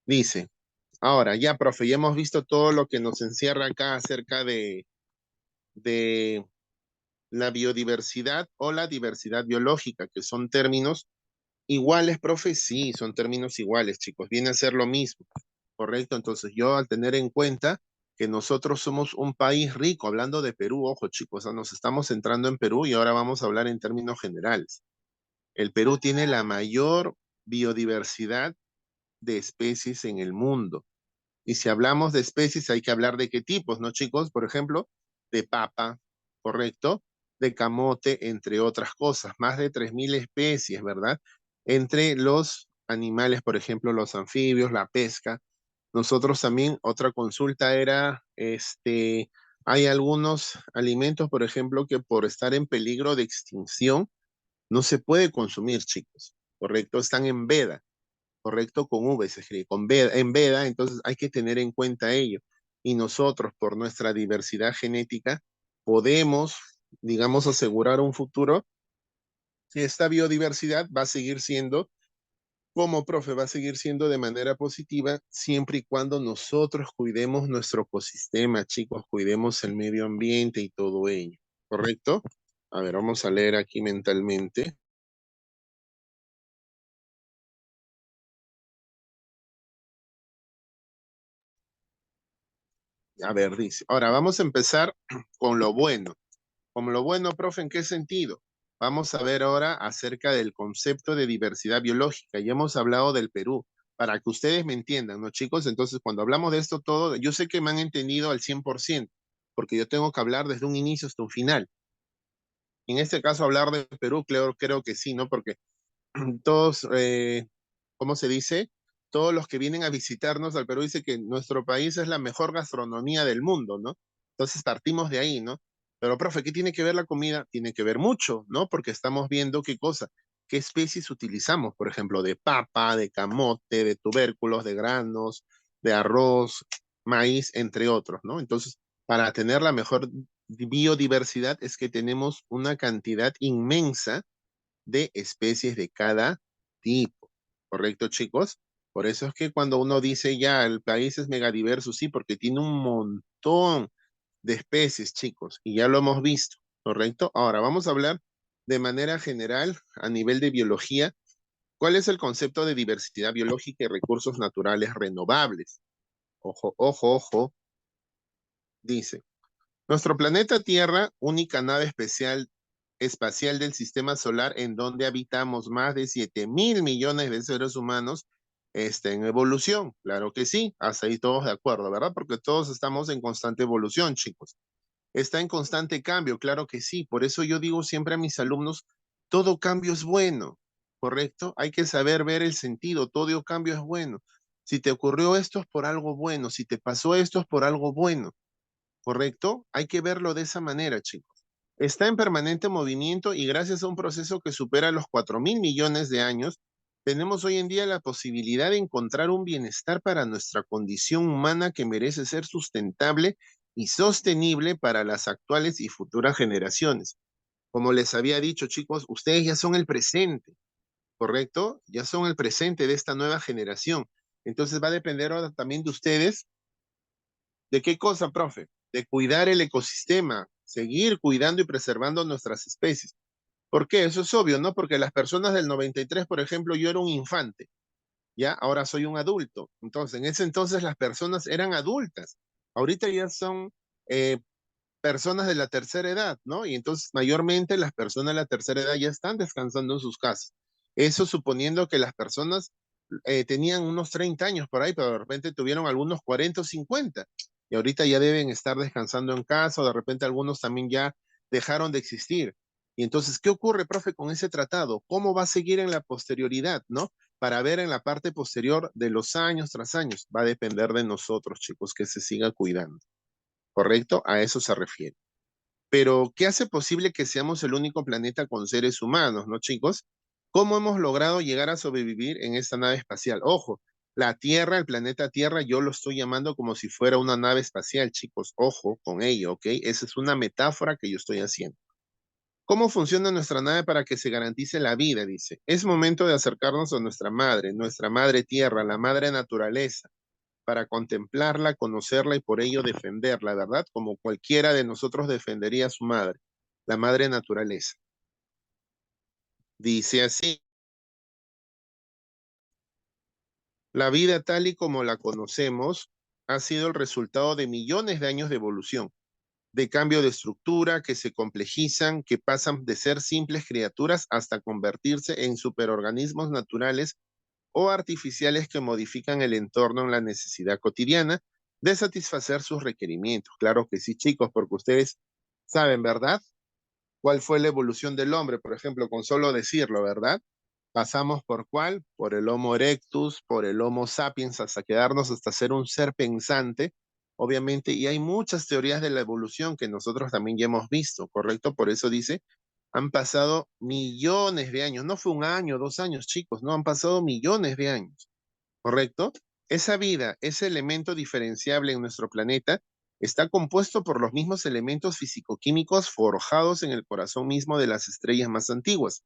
A: Dice, ahora ya, profe, ya hemos visto todo lo que nos encierra acá acerca de la biodiversidad o la diversidad biológica, que son términos iguales, profe, sí, son términos iguales, chicos, viene a ser lo mismo, ¿correcto? Entonces yo al tener en cuenta que nosotros somos un país rico, hablando de Perú, ojo chicos, nos estamos centrando en Perú y ahora vamos a hablar en términos generales. El Perú tiene la mayor biodiversidad de especies en el mundo. Y si hablamos de especies, hay que hablar de qué tipos, ¿no, chicos? Por ejemplo, de papa, ¿correcto? de camote, entre otras cosas, más de 3.000 especies, ¿verdad? Entre los animales, por ejemplo, los anfibios, la pesca. Nosotros también, otra consulta era, hay algunos alimentos, por ejemplo, que por estar en peligro de extinción, no se puede consumir, chicos, ¿correcto? Están en veda, ¿correcto? Con V se escribe, con veda, en veda, entonces hay que tener en cuenta ello. Y nosotros, por nuestra diversidad genética, podemos, digamos, asegurar un futuro que esta biodiversidad va a seguir siendo, como profe, va a seguir siendo de manera positiva siempre y cuando nosotros cuidemos nuestro ecosistema, chicos, cuidemos el medio ambiente y todo ello, ¿correcto? A ver, vamos a leer aquí mentalmente. A ver, dice. Ahora vamos a empezar con lo bueno. Como lo bueno, profe, ¿en qué sentido? Vamos a ver ahora acerca del concepto de diversidad biológica. Ya hemos hablado del Perú, para que ustedes me entiendan, ¿no, chicos? Entonces, cuando hablamos de esto todo, yo sé que me han entendido al 100%, porque yo tengo que hablar desde un inicio hasta un final. En este caso, hablar de Perú, creo que sí, ¿no? Porque todos, ¿cómo se dice? Todos los que vienen a visitarnos al Perú dicen que nuestro país es la mejor gastronomía del mundo, ¿no? Entonces partimos de ahí, ¿no? Pero, profe, ¿qué tiene que ver la comida? Tiene que ver mucho, ¿no? Porque estamos viendo qué cosa, qué especies utilizamos, por ejemplo, de papa, de camote, de tubérculos, de granos, de arroz, maíz, entre otros, ¿no? Entonces, para tener la mejor biodiversidad es que tenemos una cantidad inmensa de especies de cada tipo. ¿Correcto, chicos? Por eso es que cuando uno dice ya el país es megadiverso, sí, porque tiene un montón de especies, chicos, y ya lo hemos visto, ¿correcto? Ahora vamos a hablar de manera general a nivel de biología. ¿Cuál es el concepto de diversidad biológica y recursos naturales renovables? Ojo, ojo, ojo, dice. Nuestro planeta Tierra, única nave espacial del sistema solar en donde habitamos más de 7.000 millones de seres humanos, está en evolución. Claro que sí, hasta ahí todos de acuerdo, ¿verdad? Porque todos estamos en constante evolución, chicos. Está en constante cambio, claro que sí. Por eso yo digo siempre a mis alumnos, todo cambio es bueno, ¿correcto? Hay que saber ver el sentido, todo cambio es bueno. Si te ocurrió esto es por algo bueno, si te pasó esto es por algo bueno. ¿Correcto? Hay que verlo de esa manera, chicos. Está en permanente movimiento y gracias a un proceso que supera los 4.000 millones de años, tenemos hoy en día la posibilidad de encontrar un bienestar para nuestra condición humana que merece ser sustentable y sostenible para las actuales y futuras generaciones. Como les había dicho, chicos, ustedes ya son el presente, ¿correcto? Ya son el presente de esta nueva generación. Entonces va a depender ahora también de ustedes. ¿De qué cosa, profe? De cuidar el ecosistema, seguir cuidando y preservando nuestras especies. ¿Por qué? Eso es obvio, ¿no? Porque las personas del 93, por ejemplo, yo era un infante, ¿ya? Ahora soy un adulto. Entonces, en ese entonces las personas eran adultas. Ahorita ya son eh, personas de la tercera edad, ¿no? Y entonces, mayormente las personas de la tercera edad ya están descansando en sus casas. Eso suponiendo que las personas tenían unos 30 años por ahí, pero de repente tuvieron algunos 40 o 50. Y ahorita ya deben estar descansando en casa, o de repente algunos también ya dejaron de existir. Y entonces, ¿qué ocurre, profe, con ese tratado? ¿Cómo va a seguir en la posterioridad, no? Para ver en la parte posterior de los años tras años. Va a depender de nosotros, chicos, que se siga cuidando. ¿Correcto? A eso se refiere. Pero, ¿qué hace posible que seamos el único planeta con seres humanos, no, chicos? ¿Cómo hemos logrado llegar a sobrevivir en esta nave espacial? Ojo, la Tierra, el planeta Tierra, yo lo estoy llamando como si fuera una nave espacial, chicos. Ojo con ello, ¿ok? Esa es una metáfora que yo estoy haciendo. ¿Cómo funciona nuestra nave para que se garantice la vida? Dice. Es momento de acercarnos a nuestra madre Tierra, la madre naturaleza para contemplarla, conocerla y por ello defenderla, ¿verdad? Como cualquiera de nosotros defendería a su madre, la madre naturaleza. Dice así, la vida tal y como la conocemos ha sido el resultado de millones de años de evolución, de cambio de estructura, que se complejizan, que pasan de ser simples criaturas hasta convertirse en superorganismos naturales o artificiales que modifican el entorno en la necesidad cotidiana de satisfacer sus requerimientos. Claro que sí, chicos, porque ustedes saben, ¿verdad? ¿Cuál fue la evolución del hombre? Por ejemplo, con solo decirlo, ¿verdad? Pasamos por cuál? Por el Homo erectus, por el Homo sapiens, hasta quedarnos, hasta ser un ser pensante, obviamente, y hay muchas teorías de la evolución que nosotros también ya hemos visto, ¿correcto? Por eso dice, han pasado millones de años, no fue un año, 2 años, chicos, no, han pasado millones de años, ¿correcto? Esa vida, ese elemento diferenciable en nuestro planeta, está compuesto por los mismos elementos fisicoquímicos forjados en el corazón mismo de las estrellas más antiguas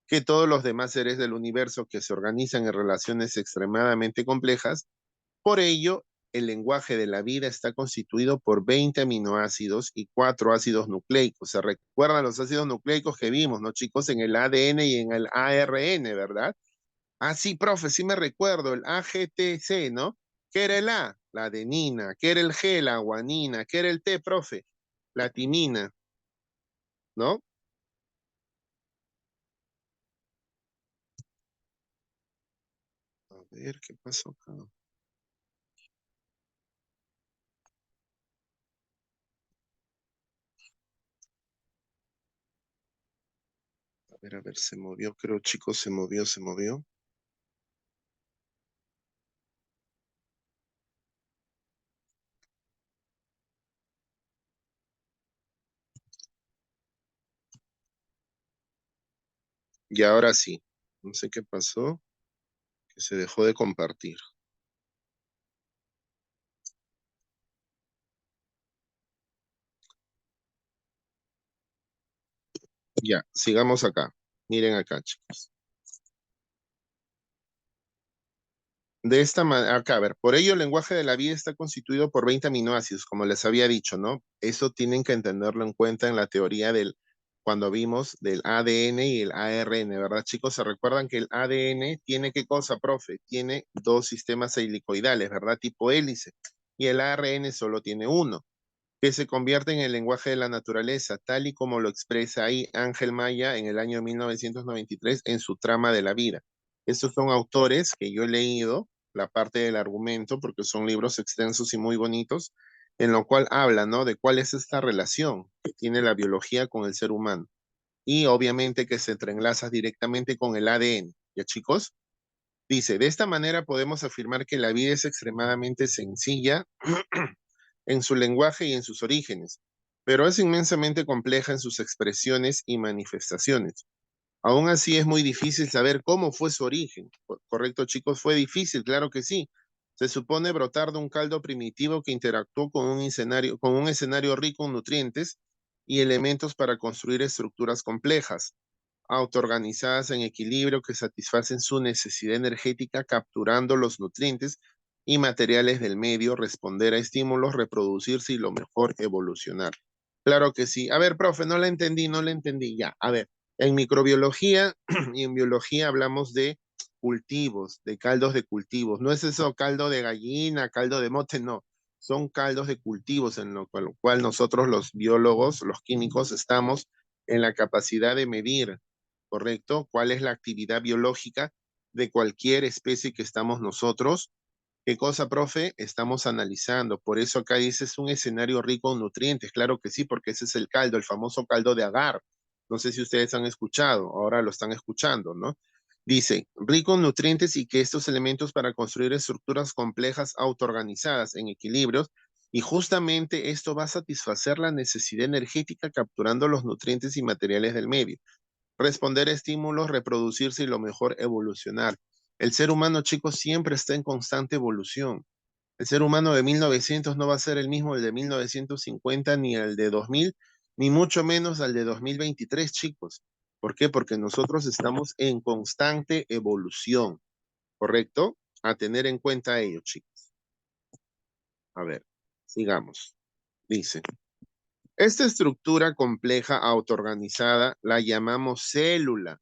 A: que todos los demás seres del universo que se organizan en relaciones extremadamente complejas. Por ello, el lenguaje de la vida está constituido por 20 aminoácidos y 4 ácidos nucleicos. Se recuerdan los ácidos nucleicos que vimos, ¿no, chicos? En el ADN y en el ARN, ¿verdad? Ah, sí, profe, sí me recuerdo, el AGTC, ¿no? ¿Qué era el A? La adenina. ¿Qué era el G? La guanina. ¿Qué era el T, profe? La timina, ¿no? A ver, ¿qué pasó acá? A ver, se movió, creo, chicos, se movió, se movió. Y ahora sí, no sé qué pasó, que se dejó de compartir. Ya, sigamos acá. Miren acá, chicos. De esta manera, acá, a ver, por ello el lenguaje de la vida está constituido por 20 aminoácidos, como les había dicho, ¿no? Eso tienen que entenderlo en cuenta en la teoría cuando vimos del ADN y el ARN, ¿verdad, chicos? Se recuerdan que el ADN tiene qué cosa, profe? Tiene dos sistemas helicoidales, ¿verdad? Tipo hélice. Y el ARN solo tiene uno, que se convierte en el lenguaje de la naturaleza, tal y como lo expresa ahí Ángel Maya en el año 1993 en su trama de la vida. Estos son autores que yo he leído, la parte del argumento, porque son libros extensos y muy bonitos, en lo cual habla, ¿no? De cuál es esta relación que tiene la biología con el ser humano. Y obviamente que se entrelaza directamente con el ADN. ¿Ya, chicos? Dice, de esta manera podemos afirmar que la vida es extremadamente sencilla en su lenguaje y en sus orígenes, pero es inmensamente compleja en sus expresiones y manifestaciones. Aún así es muy difícil saber cómo fue su origen. ¿Correcto, chicos? Fue difícil, claro que sí. Se supone brotar de un caldo primitivo que interactuó con un escenario rico en nutrientes y elementos para construir estructuras complejas, autoorganizadas en equilibrio que satisfacen su necesidad energética capturando los nutrientes y materiales del medio, responder a estímulos, reproducirse y lo mejor evolucionar. Claro que sí. A ver, profe, no la entendí, no la entendí. Ya, a ver, en microbiología y en biología hablamos de cultivos, de caldos de cultivos. No es eso caldo de gallina, caldo de mote, no. Son caldos de cultivos en lo cual nosotros los biólogos, los químicos, estamos en la capacidad de medir, ¿correcto? ¿Cuál es la actividad biológica de cualquier especie que estamos nosotros? ¿Qué cosa, profe? Estamos analizando. Por eso acá dice es un escenario rico en nutrientes. Claro que sí, porque ese es el caldo, el famoso caldo de agar. No sé si ustedes han escuchado, ahora lo están escuchando, ¿no? Dice, rico en nutrientes y que estos elementos para construir estructuras complejas autoorganizadas en equilibrios, y justamente esto va a satisfacer la necesidad energética capturando los nutrientes y materiales del medio, responder a estímulos, reproducirse y lo mejor, evolucionar. El ser humano, chicos, siempre está en constante evolución. El ser humano de 1900 no va a ser el mismo el de 1950 ni el de 2000, ni mucho menos al de 2023, chicos. ¿Por qué? Porque nosotros estamos en constante evolución, ¿correcto? A tener en cuenta ello, chicos. A ver, sigamos. Dice, esta estructura compleja autoorganizada la llamamos célula.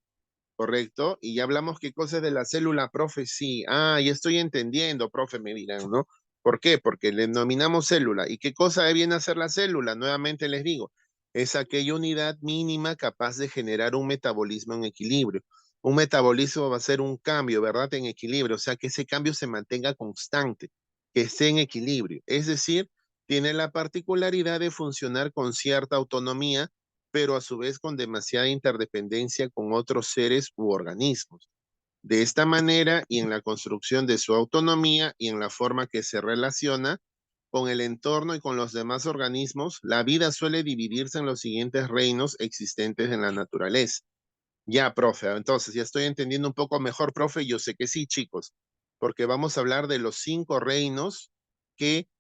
A: ¿Correcto? Y ya hablamos qué cosas de la célula, profe, sí. Ah, ya estoy entendiendo, profe, me dirán, ¿no? ¿Por qué? Porque le denominamos célula. ¿Y qué cosa viene a ser la célula? Nuevamente les digo, es aquella unidad mínima capaz de generar un metabolismo en equilibrio. Un metabolismo va a ser un cambio, ¿verdad? En equilibrio, o sea, que ese cambio se mantenga constante, que esté en equilibrio. Es decir, tiene la particularidad de funcionar con cierta autonomía, pero a su vez con demasiada interdependencia con otros seres u organismos. De esta manera, y en la construcción de su autonomía y en la forma que se relaciona con el entorno y con los demás organismos, la vida suele dividirse en los siguientes reinos existentes en la naturaleza. Ya, profe, entonces ya estoy entendiendo un poco mejor, profe. Yo sé que sí, chicos, porque vamos a hablar de los 5 reinos que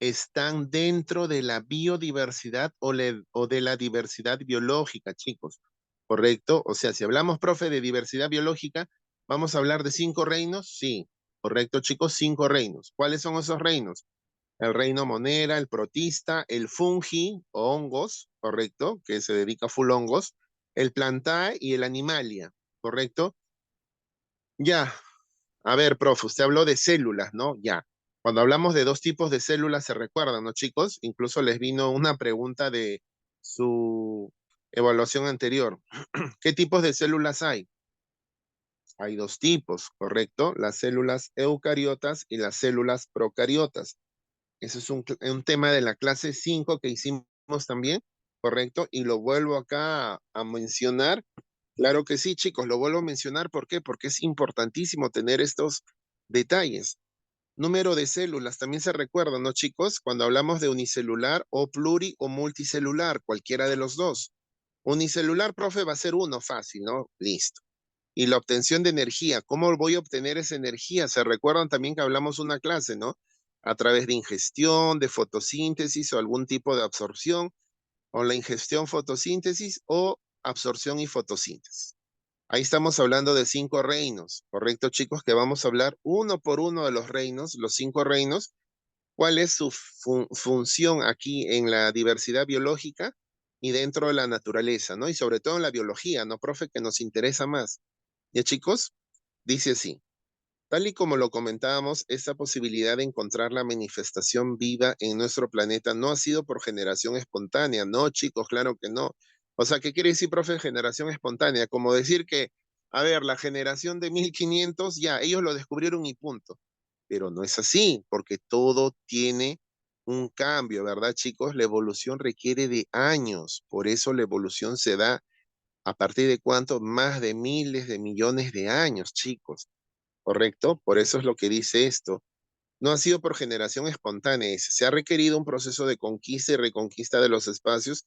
A: están dentro de la biodiversidad o de la diversidad biológica, chicos. ¿Correcto? O sea, si hablamos, profe, de diversidad biológica, ¿vamos a hablar de 5 reinos? Sí. ¿Correcto, chicos? 5 reinos. ¿Cuáles son esos reinos? El reino monera, el protista, el fungi o hongos, ¿correcto? Que se dedica a full hongos, el plantae y el animalia, ¿correcto? Ya, a ver, profe, usted habló de células, ¿no? Ya. Cuando hablamos de 2 tipos de células, se recuerdan, ¿no, chicos? Incluso les vino una pregunta de su evaluación anterior. ¿Qué tipos de células hay? Hay 2 tipos, ¿correcto? Las células eucariotas y las células procariotas. Ese es un tema de la clase 5 que hicimos también, ¿correcto? Y lo vuelvo acá a mencionar. Claro que sí, chicos, lo vuelvo a mencionar. ¿Por qué? Porque es importantísimo tener estos detalles. Número de células, también se recuerda, ¿no, chicos? Cuando hablamos de unicelular o pluri o multicelular, cualquiera de los dos. Unicelular, profe, va a ser uno fácil, ¿no? Listo. Y la obtención de energía, ¿cómo voy a obtener esa energía? Se recuerdan también que hablamos una clase, ¿no? A través de ingestión, de fotosíntesis o algún tipo de absorción, o la ingestión, fotosíntesis o absorción y fotosíntesis. Ahí estamos hablando de 5 reinos, ¿correcto, chicos? Que vamos a hablar uno por uno de los reinos, los 5 reinos, cuál es su función aquí en la diversidad biológica y dentro de la naturaleza, ¿no? Y sobre todo en la biología, ¿no, profe? Que nos interesa más. ¿Ya, chicos? Dice así. Tal y como lo comentábamos, esta posibilidad de encontrar la manifestación viva en nuestro planeta no ha sido por generación espontánea. No, chicos, claro que no. O sea, ¿qué quiere decir, profe, generación espontánea? Como decir que, a ver, la generación de 1500, ya, ellos lo descubrieron y punto. Pero no es así, porque todo tiene un cambio, ¿verdad, chicos? La evolución requiere de años. Por eso la evolución se da a partir de cuánto, más de miles de millones de años, chicos. ¿Correcto? Por eso es lo que dice esto. No ha sido por generación espontánea, se ha requerido un proceso de conquista y reconquista de los espacios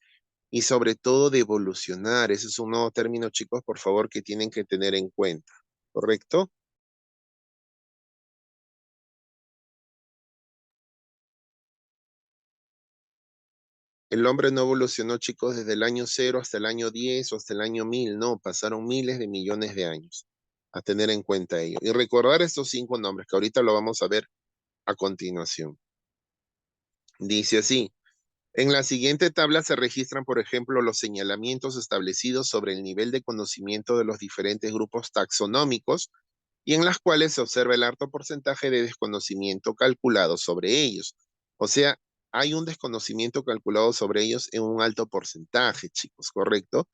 A: y sobre todo de evolucionar. Ese es un nuevo término, chicos, por favor, que tienen que tener en cuenta. ¿Correcto? El hombre no evolucionó, chicos, desde el año 0 hasta el año 10 o hasta el año 1000. No, pasaron miles de millones de años. A tener en cuenta ello. Y recordar estos 5 nombres, que ahorita lo vamos a ver a continuación. Dice así. En la siguiente tabla se registran, por ejemplo, los señalamientos establecidos sobre el nivel de conocimiento de los diferentes grupos taxonómicos y en las cuales se observa el alto porcentaje de desconocimiento calculado sobre ellos. O sea, hay un desconocimiento calculado sobre ellos en un alto porcentaje, chicos, ¿correcto?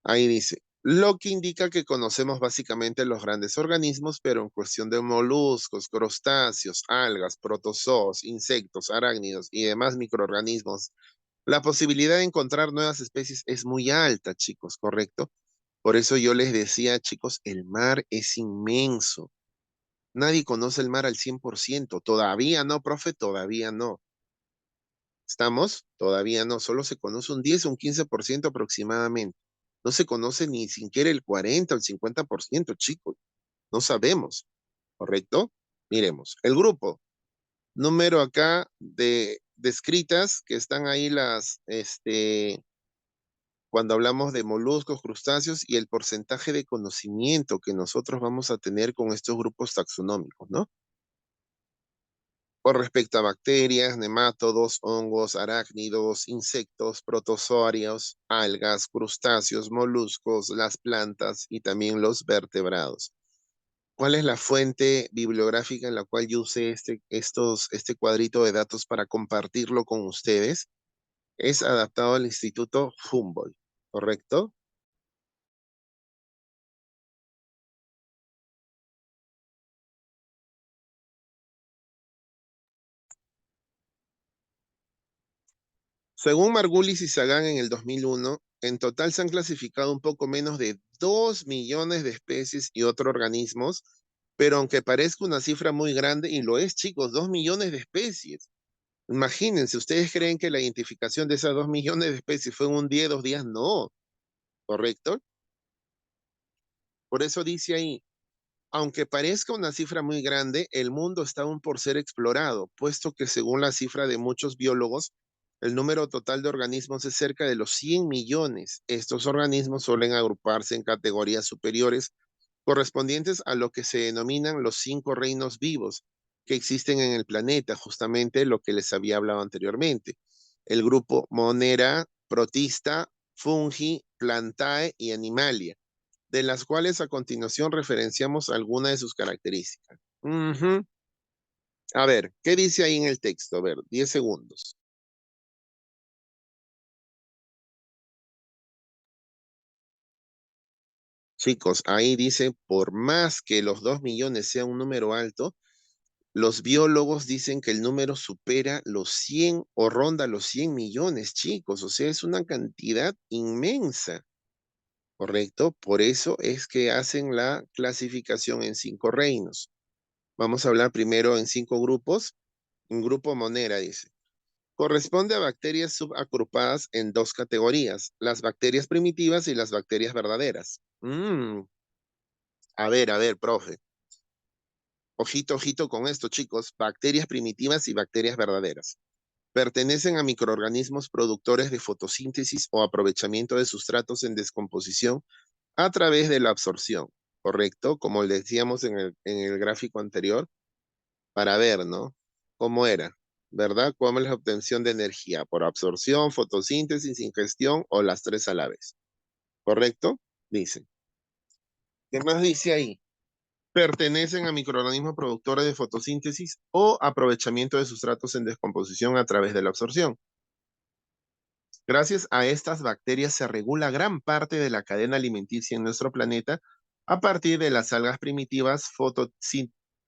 A: Ahí dice, lo que indica que conocemos básicamente los grandes organismos, pero en cuestión de moluscos, crustáceos, algas, protozoos, insectos, arácnidos y demás microorganismos, la posibilidad de encontrar nuevas especies es muy alta, chicos, ¿correcto? Por eso yo les decía, chicos, el mar es inmenso. Nadie conoce el mar al 100%. Todavía no, profe, todavía no. ¿Estamos? Todavía no. Solo se conoce un 10 o un 15% aproximadamente. No se conoce ni siquiera el 40 o el 50%, chicos. No sabemos, ¿correcto? Miremos. El grupo. Número acá de descritas que están ahí cuando hablamos de moluscos, crustáceos y el porcentaje de conocimiento que nosotros vamos a tener con estos grupos taxonómicos, ¿no? Con respecto a bacterias, nemátodos, hongos, arácnidos, insectos, protozoarios, algas, crustáceos, moluscos, las plantas y también los vertebrados. ¿Cuál es la fuente bibliográfica en la cual yo usé este cuadrito de datos para compartirlo con ustedes? Es adaptado al Instituto Humboldt, ¿correcto? Según Margulis y Sagan en el 2001, en total se han clasificado un poco menos de 2 millones de especies y otros organismos, pero aunque parezca una cifra muy grande, y lo es, chicos, 2 millones de especies. Imagínense, ¿ustedes creen que la identificación de esas 2 millones de especies fue en un día, 2 días? No, ¿correcto? Por eso dice ahí, aunque parezca una cifra muy grande, el mundo está aún por ser explorado, puesto que según la cifra de muchos biólogos, el número total de organismos es cerca de los 100 millones. Estos organismos suelen agruparse en categorías superiores correspondientes a lo que se denominan los 5 reinos vivos que existen en el planeta, justamente lo que les había hablado anteriormente. El grupo Monera, Protista, Fungi, Plantae y Animalia, de las cuales a continuación referenciamos algunas de sus características. Ujú. A ver, ¿qué dice ahí en el texto? A ver, 10 segundos. Chicos, ahí dice, por más que los 2 millones sea un número alto, los biólogos dicen que el número supera los 100 o ronda los 100 millones, chicos. O sea, es una cantidad inmensa, ¿correcto? Por eso es que hacen la clasificación en 5 reinos. Vamos a hablar primero en 5 grupos. Un grupo Monera, dice. Corresponde a bacterias subagrupadas en 2 categorías, las bacterias primitivas y las bacterias verdaderas. A ver, profe. Ojito, ojito con esto, chicos. Bacterias primitivas y bacterias verdaderas. Pertenecen a microorganismos productores de fotosíntesis o aprovechamiento de sustratos en descomposición a través de la absorción, ¿correcto? Como le decíamos en el gráfico anterior, para ver, ¿no? ¿Cómo era? ¿Verdad? ¿Cómo es la obtención de energía? ¿Por absorción, fotosíntesis, ingestión o las tres a la vez? ¿Correcto? Dice. ¿Qué más dice ahí? Pertenecen a microorganismos productores de fotosíntesis o aprovechamiento de sustratos en descomposición a través de la absorción. Gracias a estas bacterias se regula gran parte de la cadena alimenticia en nuestro planeta a partir de las algas primitivas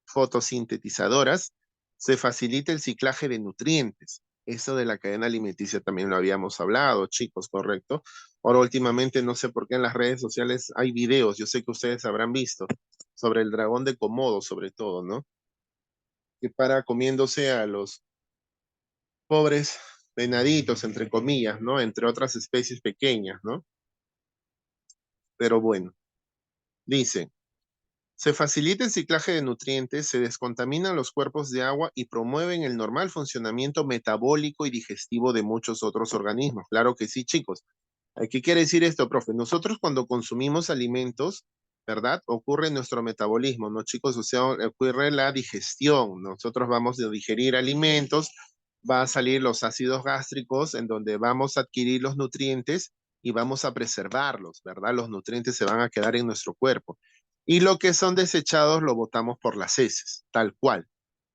A: fotosintetizadoras. Se facilita el ciclaje de nutrientes. Eso de la cadena alimenticia también lo habíamos hablado, chicos, ¿correcto? Ahora últimamente no sé por qué en las redes sociales hay videos, yo sé que ustedes habrán visto, sobre el dragón de Komodo, sobre todo, ¿no? Que para comiéndose a los pobres venaditos, entre comillas, ¿no? Entre otras especies pequeñas, ¿no? Pero bueno, dice, se facilita el ciclaje de nutrientes, se descontaminan los cuerpos de agua y promueven el normal funcionamiento metabólico y digestivo de muchos otros organismos. Claro que sí, chicos. ¿Qué quiere decir esto, profe? Nosotros cuando consumimos alimentos, ¿verdad? Ocurre nuestro metabolismo, ¿no, chicos? O sea, ocurre la digestión. Nosotros vamos a digerir alimentos, va a salir los ácidos gástricos en donde vamos a adquirir los nutrientes y vamos a preservarlos, ¿verdad? Los nutrientes se van a quedar en nuestro cuerpo. Y lo que son desechados lo botamos por las heces, tal cual.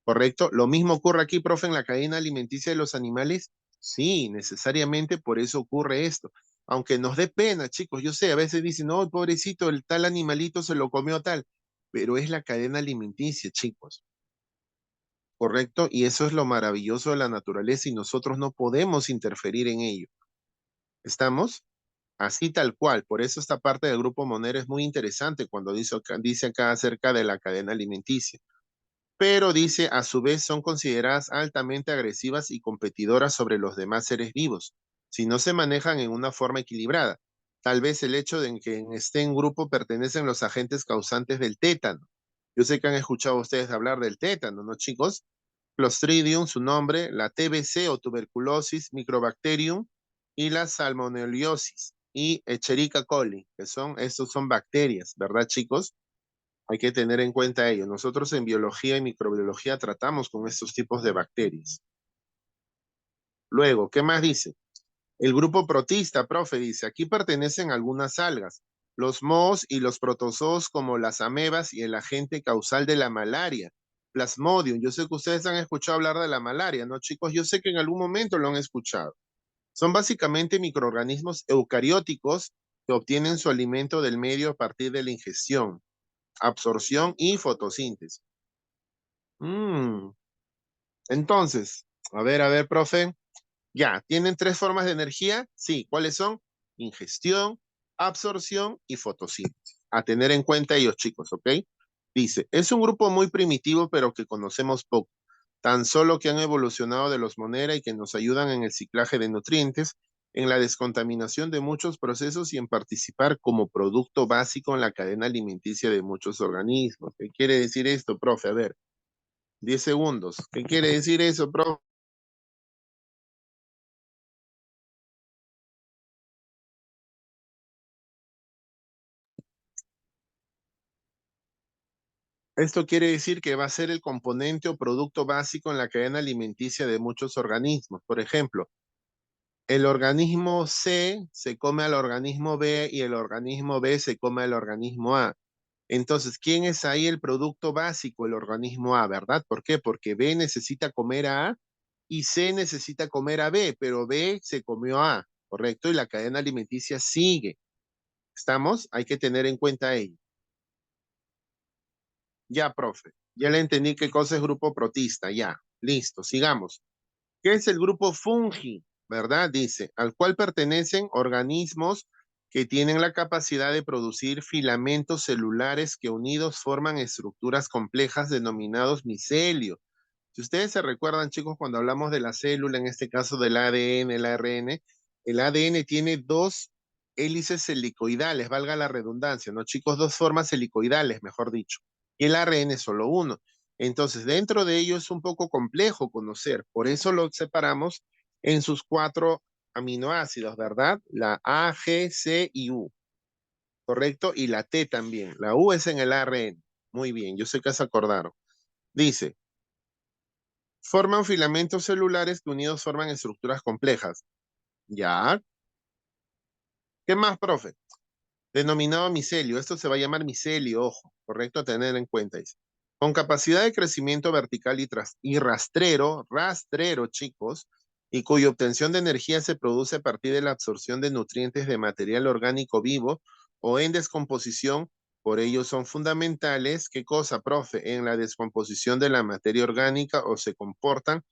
A: ¿Correcto? Lo mismo ocurre aquí, profe, en la cadena alimenticia de los animales. Sí, necesariamente por eso ocurre esto. Aunque nos dé pena, chicos, yo sé, a veces dicen, no, pobrecito, el tal animalito se lo comió tal, pero es la cadena alimenticia, chicos, ¿correcto? Y eso es lo maravilloso de la naturaleza y nosotros no podemos interferir en ello. ¿Estamos? Así tal cual. Por eso esta parte del grupo Monero es muy interesante cuando dice acá acerca de la cadena alimenticia. Pero dice, a su vez son consideradas altamente agresivas y competidoras sobre los demás seres vivos, si no se manejan en una forma equilibrada. Tal vez el hecho de que en este grupo pertenecen los agentes causantes del tétano. Yo sé que han escuchado ustedes hablar del tétano, ¿no, chicos? Clostridium, su nombre, la TBC o tuberculosis, Microbacterium y la salmonellosis y Escherichia coli, estos son bacterias, ¿verdad, chicos? Hay que tener en cuenta ello. Nosotros en biología y microbiología tratamos con estos tipos de bacterias. Luego, ¿qué más dice? El grupo protista, profe, dice, aquí pertenecen algunas algas, los mohos y los protozoos como las amebas y el agente causal de la malaria, Plasmodium. Yo sé que ustedes han escuchado hablar de la malaria, ¿no, chicos? Yo sé que en algún momento lo han escuchado. Son básicamente microorganismos eucarióticos que obtienen su alimento del medio a partir de la ingestión, absorción y fotosíntesis. Mm. Entonces, a ver, profe. Ya, ¿tienen tres formas de energía? Sí, ¿cuáles son? Ingestión, absorción y fotosíntesis. A tener en cuenta ellos, chicos, ¿ok? Dice, es un grupo muy primitivo, pero que conocemos poco. Tan solo que han evolucionado de los Monera y que nos ayudan en el ciclaje de nutrientes, en la descontaminación de muchos procesos y en participar como producto básico en la cadena alimenticia de muchos organismos. ¿Qué quiere decir esto, profe? A ver, 10 segundos. ¿Qué quiere decir eso, profe? Esto quiere decir que va a ser el componente o producto básico en la cadena alimenticia de muchos organismos. Por ejemplo, el organismo C se come al organismo B y el organismo B se come al organismo A. Entonces, ¿quién es ahí el producto básico? El organismo A, ¿verdad? ¿Por qué? Porque B necesita comer a A y C necesita comer a B, pero B se comió a A, ¿correcto? Y la cadena alimenticia sigue. ¿Estamos? Hay que tener en cuenta ello. Ya, profe. Ya le entendí qué cosa es grupo protista. Ya. Listo, sigamos. ¿Qué es el grupo fungi? ¿Verdad? Dice, al cual pertenecen organismos que tienen la capacidad de producir filamentos celulares que unidos forman estructuras complejas denominados micelios. Si ustedes se recuerdan, chicos, cuando hablamos de la célula, en este caso del ADN, el ADN tiene dos hélices helicoidales, valga la redundancia, ¿no, chicos? Dos formas helicoidales, mejor dicho. Y el ARN es solo uno. Entonces, dentro de ello es un poco complejo conocer, por eso lo separamos en sus cuatro aminoácidos, ¿verdad? La A, G, C y U, ¿correcto? Y la T también. La U es en el ARN. Muy bien, yo sé que se acordaron. Dice, forman filamentos celulares que unidos forman estructuras complejas. ¿Ya? ¿Qué más, profe? Denominado micelio. Esto se va a llamar micelio, ojo, correcto a tener en cuenta. Dice. Con capacidad de crecimiento vertical y rastrero, chicos, y cuya obtención de energía se produce a partir de la absorción de nutrientes de material orgánico vivo o en descomposición. Por ello son fundamentales, ¿qué cosa, profe? En la descomposición de la materia orgánica o se comportan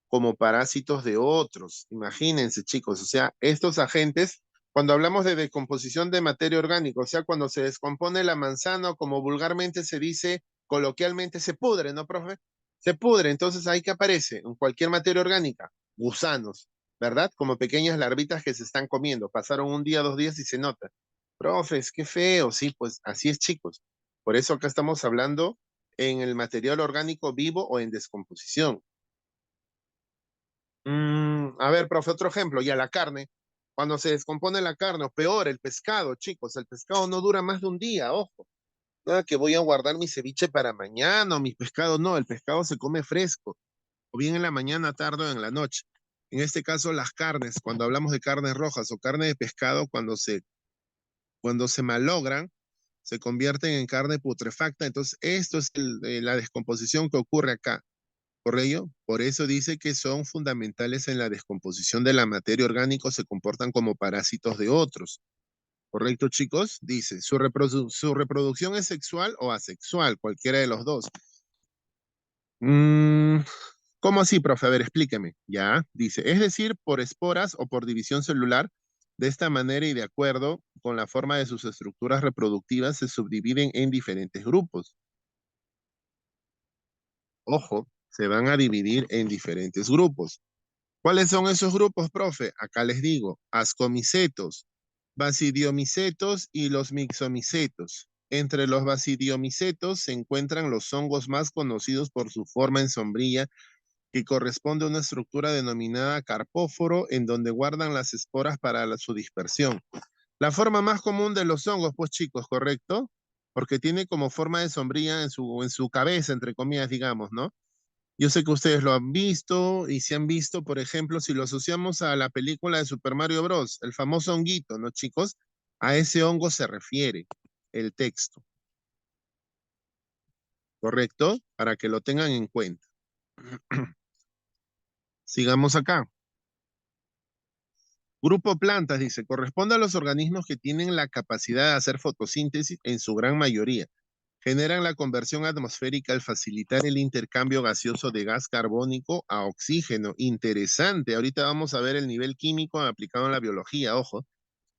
A: como parásitos de otros. Imagínense, chicos, o sea, estos agentes cuando hablamos de decomposición de materia orgánica, o sea, cuando se descompone la manzana, o como vulgarmente se dice, coloquialmente se pudre, ¿no, profe? Se pudre, entonces ahí que aparece en cualquier materia orgánica, gusanos, ¿verdad? Como pequeñas larvitas que se están comiendo. Pasaron un día, 2 días y se nota. Profes, qué feo, sí, pues así es, chicos. Por eso acá estamos hablando en el material orgánico vivo o en descomposición. A ver, profe, otro ejemplo, ya la carne. Cuando se descompone la carne, o peor, el pescado, chicos, el pescado no dura más de un día, ojo. Nada que voy a guardar mi ceviche para mañana, o mi pescado, no, el pescado se come fresco, o bien en la mañana, tarde o en la noche. En este caso, las carnes, cuando hablamos de carnes rojas o carne de pescado, cuando se malogran, se convierten en carne putrefacta. Entonces, esto es la descomposición que ocurre acá. Por eso dice que son fundamentales en la descomposición de la materia orgánica, se comportan como parásitos de otros. ¿Correcto, chicos? Dice, su reproducción es sexual o asexual, cualquiera de los dos. Mm, ¿Cómo así, profe? A ver, explíqueme. Ya, dice, es decir, por esporas o por división celular. De esta manera y de acuerdo con la forma de sus estructuras reproductivas, se subdividen en diferentes grupos. Ojo, se van a dividir en diferentes grupos. ¿Cuáles son esos grupos, profe? Acá les digo, ascomicetos, basidiomicetos y los mixomicetos. Entre los basidiomicetos se encuentran los hongos más conocidos por su forma en sombrilla, que corresponde a una estructura denominada carpóforo, en donde guardan las esporas para su dispersión. La forma más común de los hongos, pues chicos, ¿correcto? Porque tiene como forma de sombrilla en su cabeza, entre comillas, digamos, ¿no? Yo sé que ustedes lo han visto y si han visto, por ejemplo, si lo asociamos a la película de Super Mario Bros., el famoso honguito, ¿no, chicos? A ese hongo se refiere el texto, ¿correcto? Para que lo tengan en cuenta. Sigamos acá. Grupo plantas, dice, corresponde a los organismos que tienen la capacidad de hacer fotosíntesis en su gran mayoría. Generan la conversión atmosférica al facilitar el intercambio gaseoso de gas carbónico a oxígeno. Interesante. Ahorita vamos a ver el nivel químico aplicado en la biología, ojo.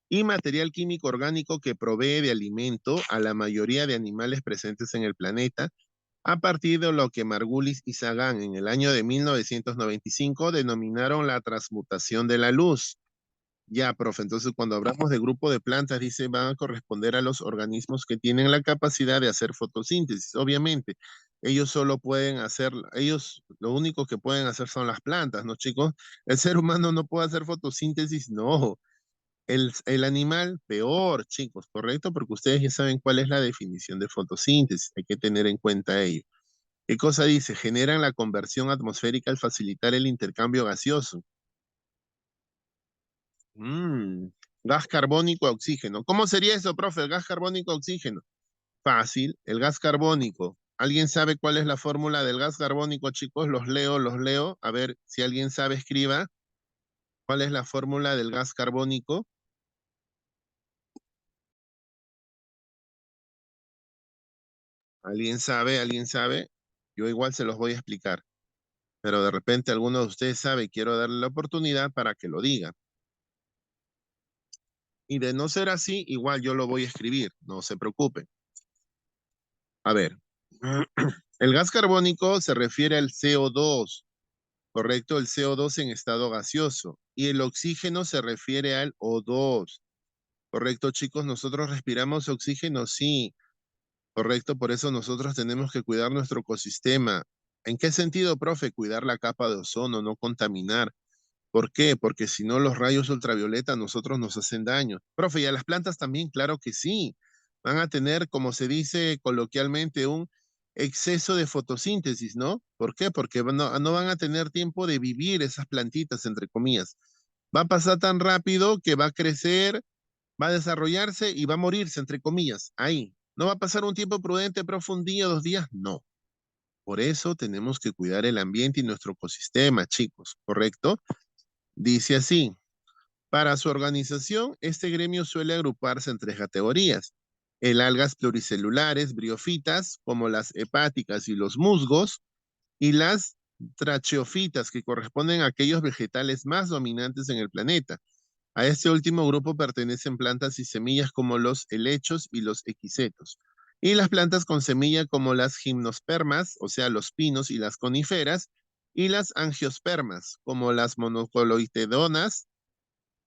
A: Y material químico orgánico que provee de alimento a la mayoría de animales presentes en el planeta, a partir de lo que Margulis y Sagan en el año de 1995 denominaron la transmutación de la luz. Ya, profe, entonces cuando hablamos de grupo de plantas, dice, van a corresponder a los organismos que tienen la capacidad de hacer fotosíntesis. Obviamente, ellos solo pueden hacer, ellos lo único que pueden hacer son las plantas, ¿no, chicos? El ser humano no puede hacer fotosíntesis, no. El animal, peor, chicos, ¿correcto? Porque ustedes ya saben cuál es la definición de fotosíntesis, hay que tener en cuenta ello. ¿Qué cosa dice? Generan la conversión atmosférica al facilitar el intercambio gaseoso. Mm, gas carbónico a oxígeno. ¿Cómo sería eso, profe? El gas carbónico a oxígeno. Fácil, el gas carbónico. ¿Alguien sabe cuál es la fórmula del gas carbónico, chicos? Los leo, los leo. A ver, si alguien sabe, escriba. ¿Cuál es la fórmula del gas carbónico? ¿Alguien sabe? ¿Alguien sabe? Yo igual se los voy a explicar. Pero de repente alguno de ustedes sabe y quiero darle la oportunidad para que lo diga. Y de no ser así, igual yo lo voy a escribir. No se preocupen. A ver. El gas carbónico se refiere al CO2, ¿correcto? El CO2 en estado gaseoso. Y el oxígeno se refiere al O2. ¿Correcto, chicos? ¿Nosotros respiramos oxígeno? Sí. ¿Correcto? Por eso nosotros tenemos que cuidar nuestro ecosistema. ¿En qué sentido, profe? Cuidar la capa de ozono, no contaminar. ¿Por qué? Porque si no, los rayos ultravioleta a nosotros nos hacen daño. Profe, ¿y a las plantas también? Claro que sí. Van a tener, como se dice coloquialmente, un exceso de fotosíntesis, ¿no? ¿Por qué? Porque no van a tener tiempo de vivir esas plantitas, entre comillas. Va a pasar tan rápido que va a crecer, va a desarrollarse y va a morirse, entre comillas, ahí. ¿No va a pasar un tiempo prudente, profe, un día, 2 días? No. Por eso tenemos que cuidar el ambiente y nuestro ecosistema, chicos, ¿correcto? Dice así. Para su organización, este gremio suele agruparse en 3 categorías: el algas pluricelulares, briófitas, como las hepáticas y los musgos, y las tracheofitas, que corresponden a aquellos vegetales más dominantes en el planeta. A este último grupo pertenecen plantas y semillas como los helechos y los equisetos. Y las plantas con semilla como las gimnospermas, o sea, los pinos y las coníferas, y las angiospermas, como las monocoloidedonas,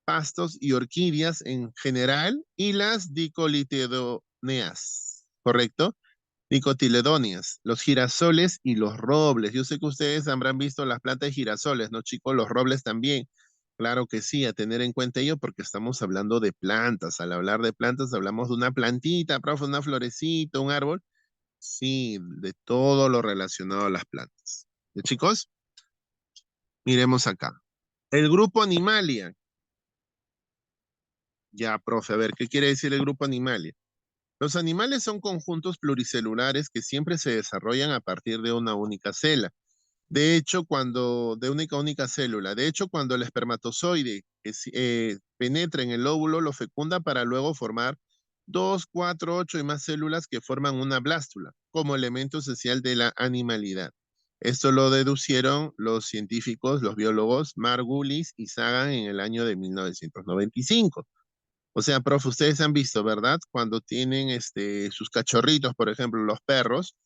A: pastos y orquídeas en general, y las dicotiledóneas, ¿correcto? Dicotiledóneas, los girasoles y los robles. Yo sé que ustedes habrán visto las plantas de girasoles, ¿no, chicos? Los robles también. Claro que sí, a tener en cuenta ello porque estamos hablando de plantas. Al hablar de plantas hablamos de una plantita, profe, una florecita, un árbol. Sí, de todo lo relacionado a las plantas. ¿Ya, chicos? Miremos acá. El grupo Animalia. Ya, profe, a ver, ¿qué quiere decir el grupo Animalia? Los animales son conjuntos pluricelulares que siempre se desarrollan a partir de una única célula. De única célula. De hecho, cuando el espermatozoide penetra en el óvulo, lo fecunda para luego formar 2, 4, 8 y más células que forman una blástula, como elemento esencial de la animalidad. Esto lo deducieron los científicos, los biólogos Margulis y Sagan en el año de 1995. O sea, profe, ustedes han visto, ¿verdad? Cuando tienen sus cachorritos, por ejemplo, los perros,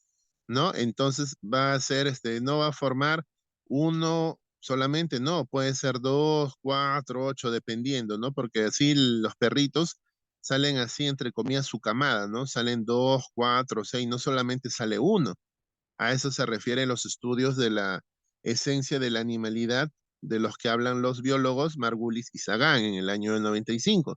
A: ¿no? Entonces va a ser, no va a formar uno solamente, no, puede ser 2, 4, 8, dependiendo, ¿no? Porque así los perritos salen así, entre comillas, su camada, ¿no? Salen 2, 4, 6, no solamente sale uno. A eso se refieren los estudios de la esencia de la animalidad de los que hablan los biólogos Margulis y Sagan en el año 95.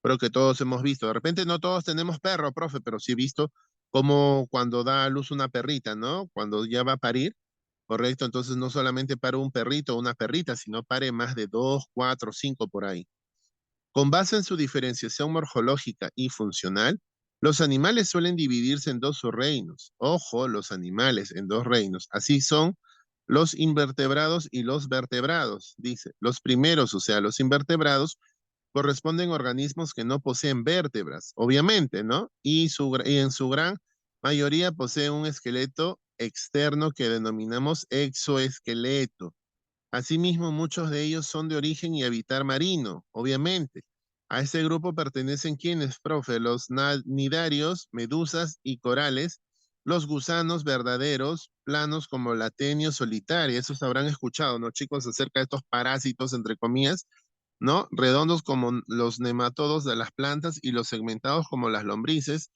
A: Creo que todos hemos visto. De repente no todos tenemos perro, profe, pero sí he visto como cuando da a luz una perrita, ¿no? Cuando ya va a parir, correcto. Entonces no solamente para un perrito o una perrita, sino pare más de 2, 4, 5 por ahí. Con base en su diferenciación morfológica y funcional, los animales suelen dividirse en dos subreinos. Ojo, los animales en dos reinos. Así son los invertebrados y los vertebrados. Dice, los primeros, o sea, los invertebrados, corresponden a organismos que no poseen vértebras, obviamente, ¿no? Y en su gran Mayoría poseen un esqueleto externo que denominamos exoesqueleto. Asimismo, muchos de ellos son de origen y habitar marino, obviamente. A este grupo pertenecen quienes, profe, los nidarios, medusas y corales, los gusanos verdaderos, planos como la tenio solitaria, esos habrán escuchado, ¿no, chicos? Acerca de estos parásitos, entre comillas, ¿no? Redondos como los nematodos de las plantas y los segmentados como las lombrices.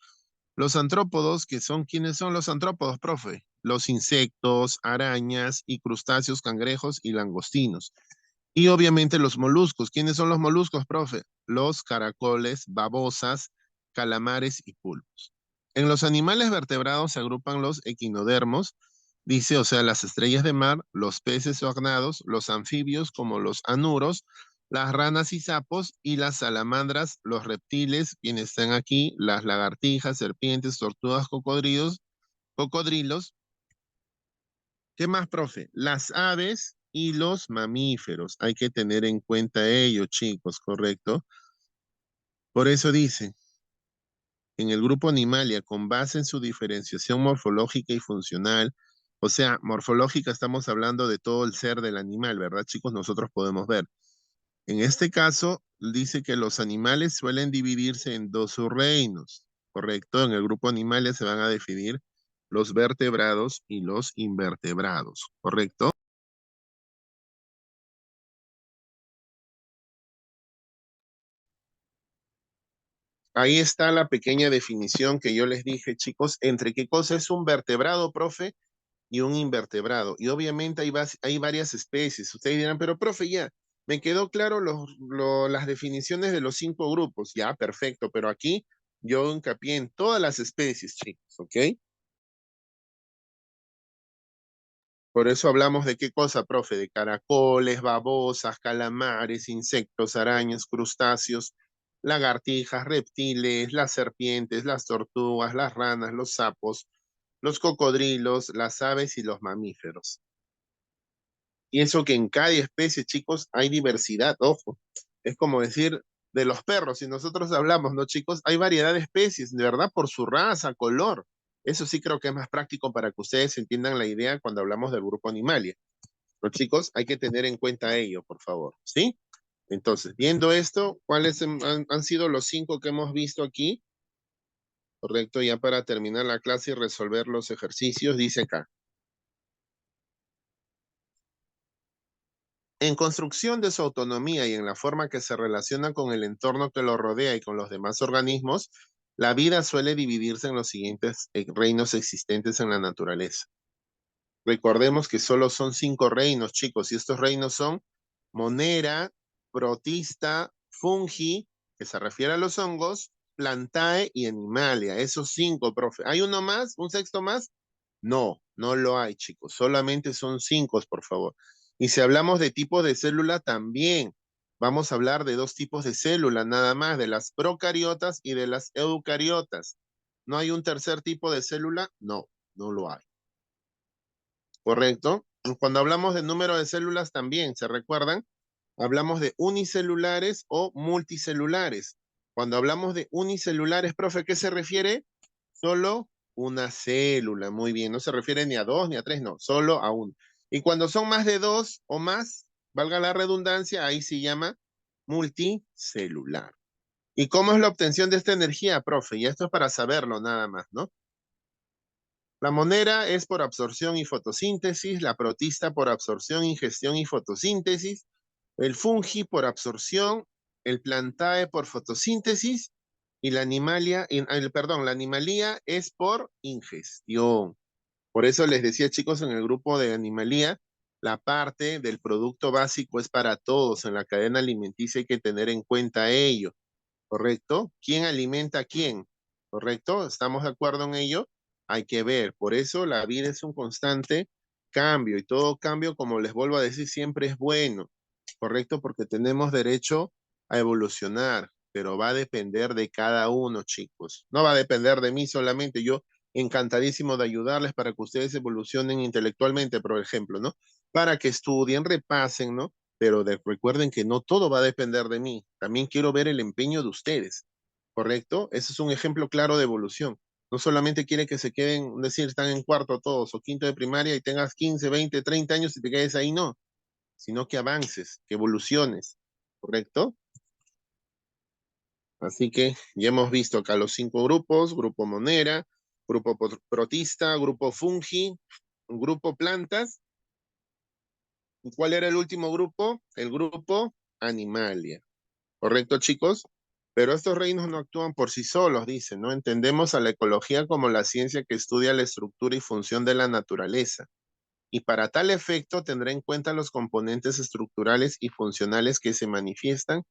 A: Los antrópodos, que son, ¿quiénes son los antrópodos, profe? Los insectos, arañas y crustáceos, cangrejos y langostinos. Y obviamente los moluscos. ¿Quiénes son los moluscos, profe? Los caracoles, babosas, calamares y pulpos. En los animales vertebrados se agrupan los equinodermos, dice, o sea, las estrellas de mar, los peces ornados, los anfibios como los anuros, las ranas y sapos y las salamandras, los reptiles, quienes están aquí, las lagartijas, serpientes, tortugas, cocodrilos. ¿Qué más, profe? Las aves y los mamíferos. Hay que tener en cuenta ello, chicos, ¿correcto? Por eso dice, en el grupo Animalia, con base en su diferenciación morfológica y funcional, o sea, morfológica estamos hablando de todo el ser del animal, ¿verdad, chicos? Nosotros podemos ver. En este caso, dice que los animales suelen dividirse en dos subreinos, ¿correcto? En el grupo Animalia se van a definir los vertebrados y los invertebrados, ¿correcto? Ahí está la pequeña definición que yo les dije, chicos, entre qué cosa es un vertebrado, profe, y un invertebrado. Y obviamente hay varias especies. Ustedes dirán, pero profe, ya, me quedó claro las definiciones de los 5 grupos. Ya, perfecto, pero aquí yo hincapié en todas las especies, chicos, ¿ok? Por eso hablamos de qué cosa, profe, de caracoles, babosas, calamares, insectos, arañas, crustáceos, lagartijas, reptiles, las serpientes, las tortugas, las ranas, los sapos, los cocodrilos, las aves y los mamíferos. Y eso que en cada especie, chicos, hay diversidad, ojo. Es como decir de los perros, si nosotros hablamos, ¿no, chicos? Hay variedad de especies, de verdad, por su raza, color. Eso sí creo que es más práctico para que ustedes entiendan la idea cuando hablamos del grupo Animalia. Pero chicos, hay que tener en cuenta ello, por favor, ¿sí? Entonces, viendo esto, ¿cuáles han sido los 5 que hemos visto aquí? Correcto, ya para terminar la clase y resolver los ejercicios, dice acá. En construcción de su autonomía y en la forma que se relaciona con el entorno que lo rodea y con los demás organismos, la vida suele dividirse en los siguientes reinos existentes en la naturaleza. Recordemos que solo son 5 reinos, chicos, y estos reinos son Monera, Protista, Fungi, que se refiere a los hongos, Plantae y Animalia. Esos 5, profe. ¿Hay uno más? ¿Un sexto más? No, no lo hay, chicos. Solamente son 5, por favor. Y si hablamos de tipos de célula, también vamos a hablar de 2 tipos de célula, nada más, de las procariotas y de las eucariotas. ¿No hay un tercer tipo de célula? No, no lo hay. ¿Correcto? Cuando hablamos de número de células también, ¿se recuerdan? Hablamos de unicelulares o multicelulares. Cuando hablamos de unicelulares, profe, ¿qué se refiere? Solo una célula, muy bien. No se refiere ni a 2 ni a 3, no, solo a uno. Y cuando son más de 2 o más, valga la redundancia, ahí se llama multicelular. ¿Y cómo es la obtención de esta energía, profe? Y esto es para saberlo nada más, ¿no? La monera es por absorción y fotosíntesis, la protista por absorción, ingestión y fotosíntesis, el fungi por absorción, el plantae por fotosíntesis y la animalia, la animalía es por ingestión. Por eso les decía, chicos, en el grupo de animalía, la parte del producto básico es para todos. En la cadena alimenticia hay que tener en cuenta ello. ¿Correcto? ¿Quién alimenta a quién? ¿Correcto? ¿Estamos de acuerdo en ello? Hay que ver. Por eso la vida es un constante cambio y todo cambio, como les vuelvo a decir, siempre es bueno. ¿Correcto? Porque tenemos derecho a evolucionar, pero va a depender de cada uno, chicos. No va a depender de mí solamente. Yo encantadísimo de ayudarles para que ustedes evolucionen intelectualmente, por ejemplo, ¿no? Para que estudien, repasen, ¿no? Pero recuerden que no todo va a depender de mí. También quiero ver el empeño de ustedes, ¿correcto? Ese es un ejemplo claro de evolución. No solamente quiere que se queden, es decir, están en cuarto todos o quinto de primaria y tengas 15, 20, 30 años y te quedes ahí, no, sino que avances, que evoluciones, ¿correcto? Así que ya hemos visto acá los 5 grupos: grupo Monera, grupo Protista, grupo Fungi, grupo Plantas. ¿Y cuál era el último grupo? El grupo Animalia. ¿Correcto, chicos? Pero estos reinos no actúan por sí solos, dicen, ¿no? Entendemos a la ecología como la ciencia que estudia la estructura y función de la naturaleza. Y para tal efecto tendrá en cuenta los componentes estructurales y funcionales que se manifiestan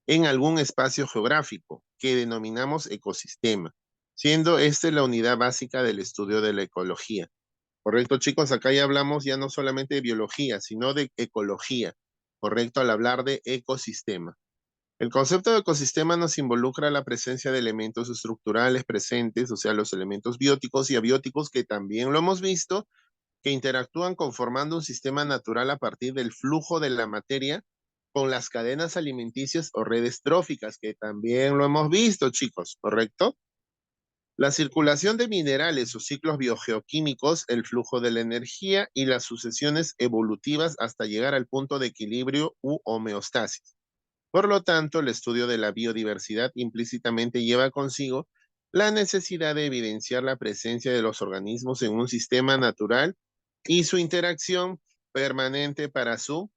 A: en algún espacio geográfico, que denominamos ecosistema, siendo este la unidad básica del estudio de la ecología. Correcto, chicos, acá ya hablamos ya no solamente de biología, sino de ecología, correcto, al hablar de ecosistema. El concepto de ecosistema nos involucra la presencia de elementos estructurales presentes, o sea, los elementos bióticos y abióticos, que también lo hemos visto, que interactúan conformando un sistema natural a partir del flujo de la materia con las cadenas alimenticias o redes tróficas, que también lo hemos visto, chicos, ¿correcto? La circulación de minerales o ciclos biogeoquímicos, el flujo de la energía y las sucesiones evolutivas hasta llegar al punto de equilibrio u homeostasis. Por lo tanto, el estudio de la biodiversidad implícitamente lleva consigo la necesidad de evidenciar la presencia de los organismos en un sistema natural y su interacción permanente para su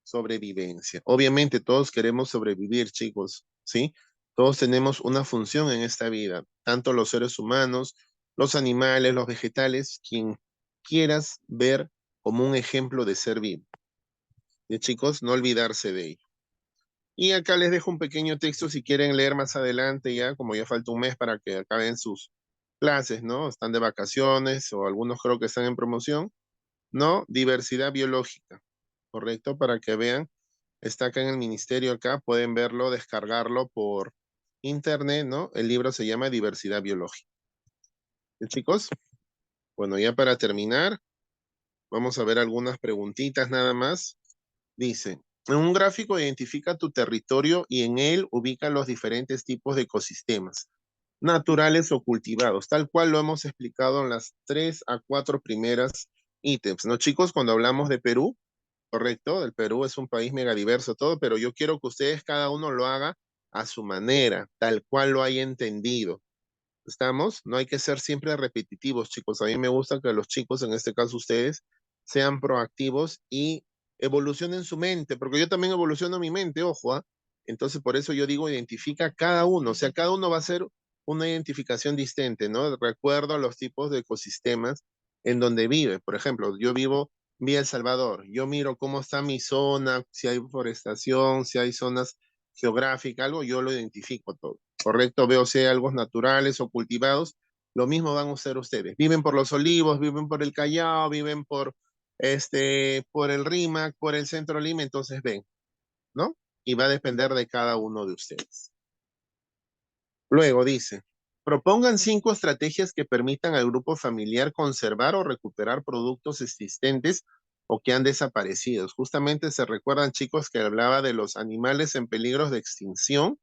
A: sobrevivencia. Obviamente todos queremos sobrevivir, chicos, ¿sí? Todos tenemos una función en esta vida, tanto los seres humanos, los animales, los vegetales, quien quieras ver como un ejemplo de ser vivo. Y chicos, no olvidarse de ello. Y acá les dejo un pequeño texto si quieren leer más adelante ya, como ya falta un mes para que acaben sus clases, ¿no? Están de vacaciones o algunos creo que están en promoción, ¿no? Diversidad biológica, ¿correcto? Para que vean, está acá en el ministerio acá, pueden verlo, descargarlo por internet, ¿no? El libro se llama Diversidad biológica. ¿Sí, chicos? Bueno, ya para terminar, vamos a ver algunas preguntitas nada más. Dice, en un gráfico identifica tu territorio y en él ubica los diferentes tipos de ecosistemas, naturales o cultivados, tal cual lo hemos explicado en las 3 a 4 primeras ítems, ¿no, chicos? Cuando hablamos de Perú, correcto, el Perú es un país megadiverso, todo, pero yo quiero que ustedes cada uno lo haga a su manera, tal cual lo haya entendido. ¿Estamos? No hay que ser siempre repetitivos, chicos. A mí me gusta que los chicos, en este caso ustedes, sean proactivos y evolucionen su mente, porque yo también evoluciono mi mente, ojo, ¿ah? Entonces, por eso yo digo, identifica cada uno, o sea, cada uno va a ser una identificación distinta, ¿no? De acuerdo a los tipos de ecosistemas en donde vive. Por ejemplo, yo vivo vía El Salvador, yo miro cómo está mi zona, si hay forestación, si hay zonas geográficas, algo, yo lo identifico todo. Correcto, veo si hay algo naturales o cultivados, lo mismo van a ser ustedes. Viven por los Olivos, viven por el Callao, viven por el Rímac, por el Centro Lima, entonces ven, ¿no? Y va a depender de cada uno de ustedes. Luego dice, propongan 5 estrategias que permitan al grupo familiar conservar o recuperar productos existentes o que han desaparecido. Justamente se recuerdan, chicos, que hablaba de los animales en peligro de extinción,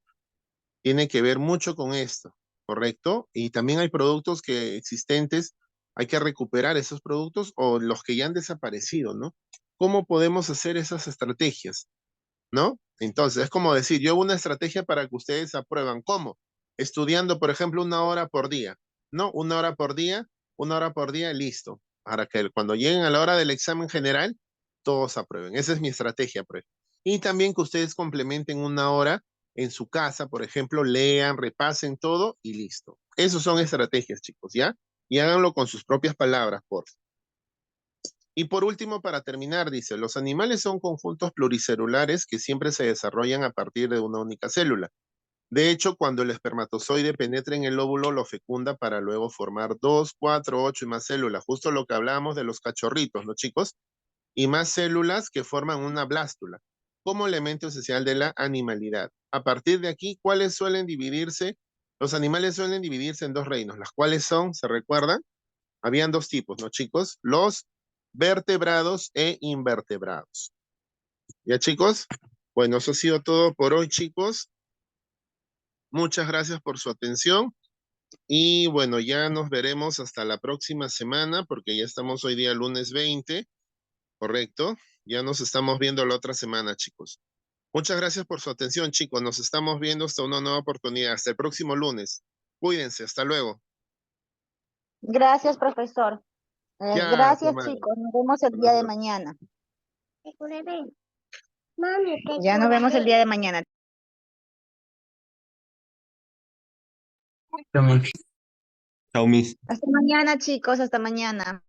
A: tiene que ver mucho con esto, ¿correcto? Y también hay productos que existentes, hay que recuperar esos productos o los que ya han desaparecido, ¿no? ¿Cómo podemos hacer esas estrategias, ¿no? Entonces, es como decir, yo hago una estrategia para que ustedes aprueban. ¿Cómo? Estudiando, por ejemplo, 1 hora por día, ¿no? 1 hora por día, 1 hora por día, listo. Para que cuando lleguen a la hora del examen general, todos aprueben. Esa es mi estrategia, pues. Y también que ustedes complementen 1 hora en su casa, por ejemplo, lean, repasen todo y listo. Esas son estrategias, chicos, ¿ya? Y háganlo con sus propias palabras, por favor. Y por último, para terminar, dice, los animales son conjuntos pluricelulares que siempre se desarrollan a partir de una única célula. De hecho, cuando el espermatozoide penetra en el óvulo, lo fecunda para luego formar 2, 4, 8 y más células. Justo lo que hablábamos de los cachorritos, ¿no, chicos? Y más células que forman una blástula, como elemento esencial de la animalidad. A partir de aquí, ¿cuáles suelen dividirse? Los animales suelen dividirse en 2 reinos, las cuales son, ¿se recuerdan? Habían 2 tipos, ¿no, chicos? Los vertebrados e invertebrados. ¿Ya, chicos? Bueno, eso ha sido todo por hoy, chicos. Muchas gracias por su atención Y bueno, ya nos veremos hasta la próxima semana, porque ya estamos hoy día lunes 20, ¿correcto? Ya nos estamos viendo la otra semana, chicos. Muchas gracias por su atención, chicos. Nos estamos viendo hasta una nueva oportunidad. Hasta el próximo lunes. Cuídense, hasta luego.
B: Gracias, profesor.
A: Ya,
B: Gracias,
A: Tamara.
B: chicos. Nos vemos el día de mañana. Ya nos vemos el día de mañana.
A: Chao, Miss.
B: Hasta mañana, chicos. Hasta mañana.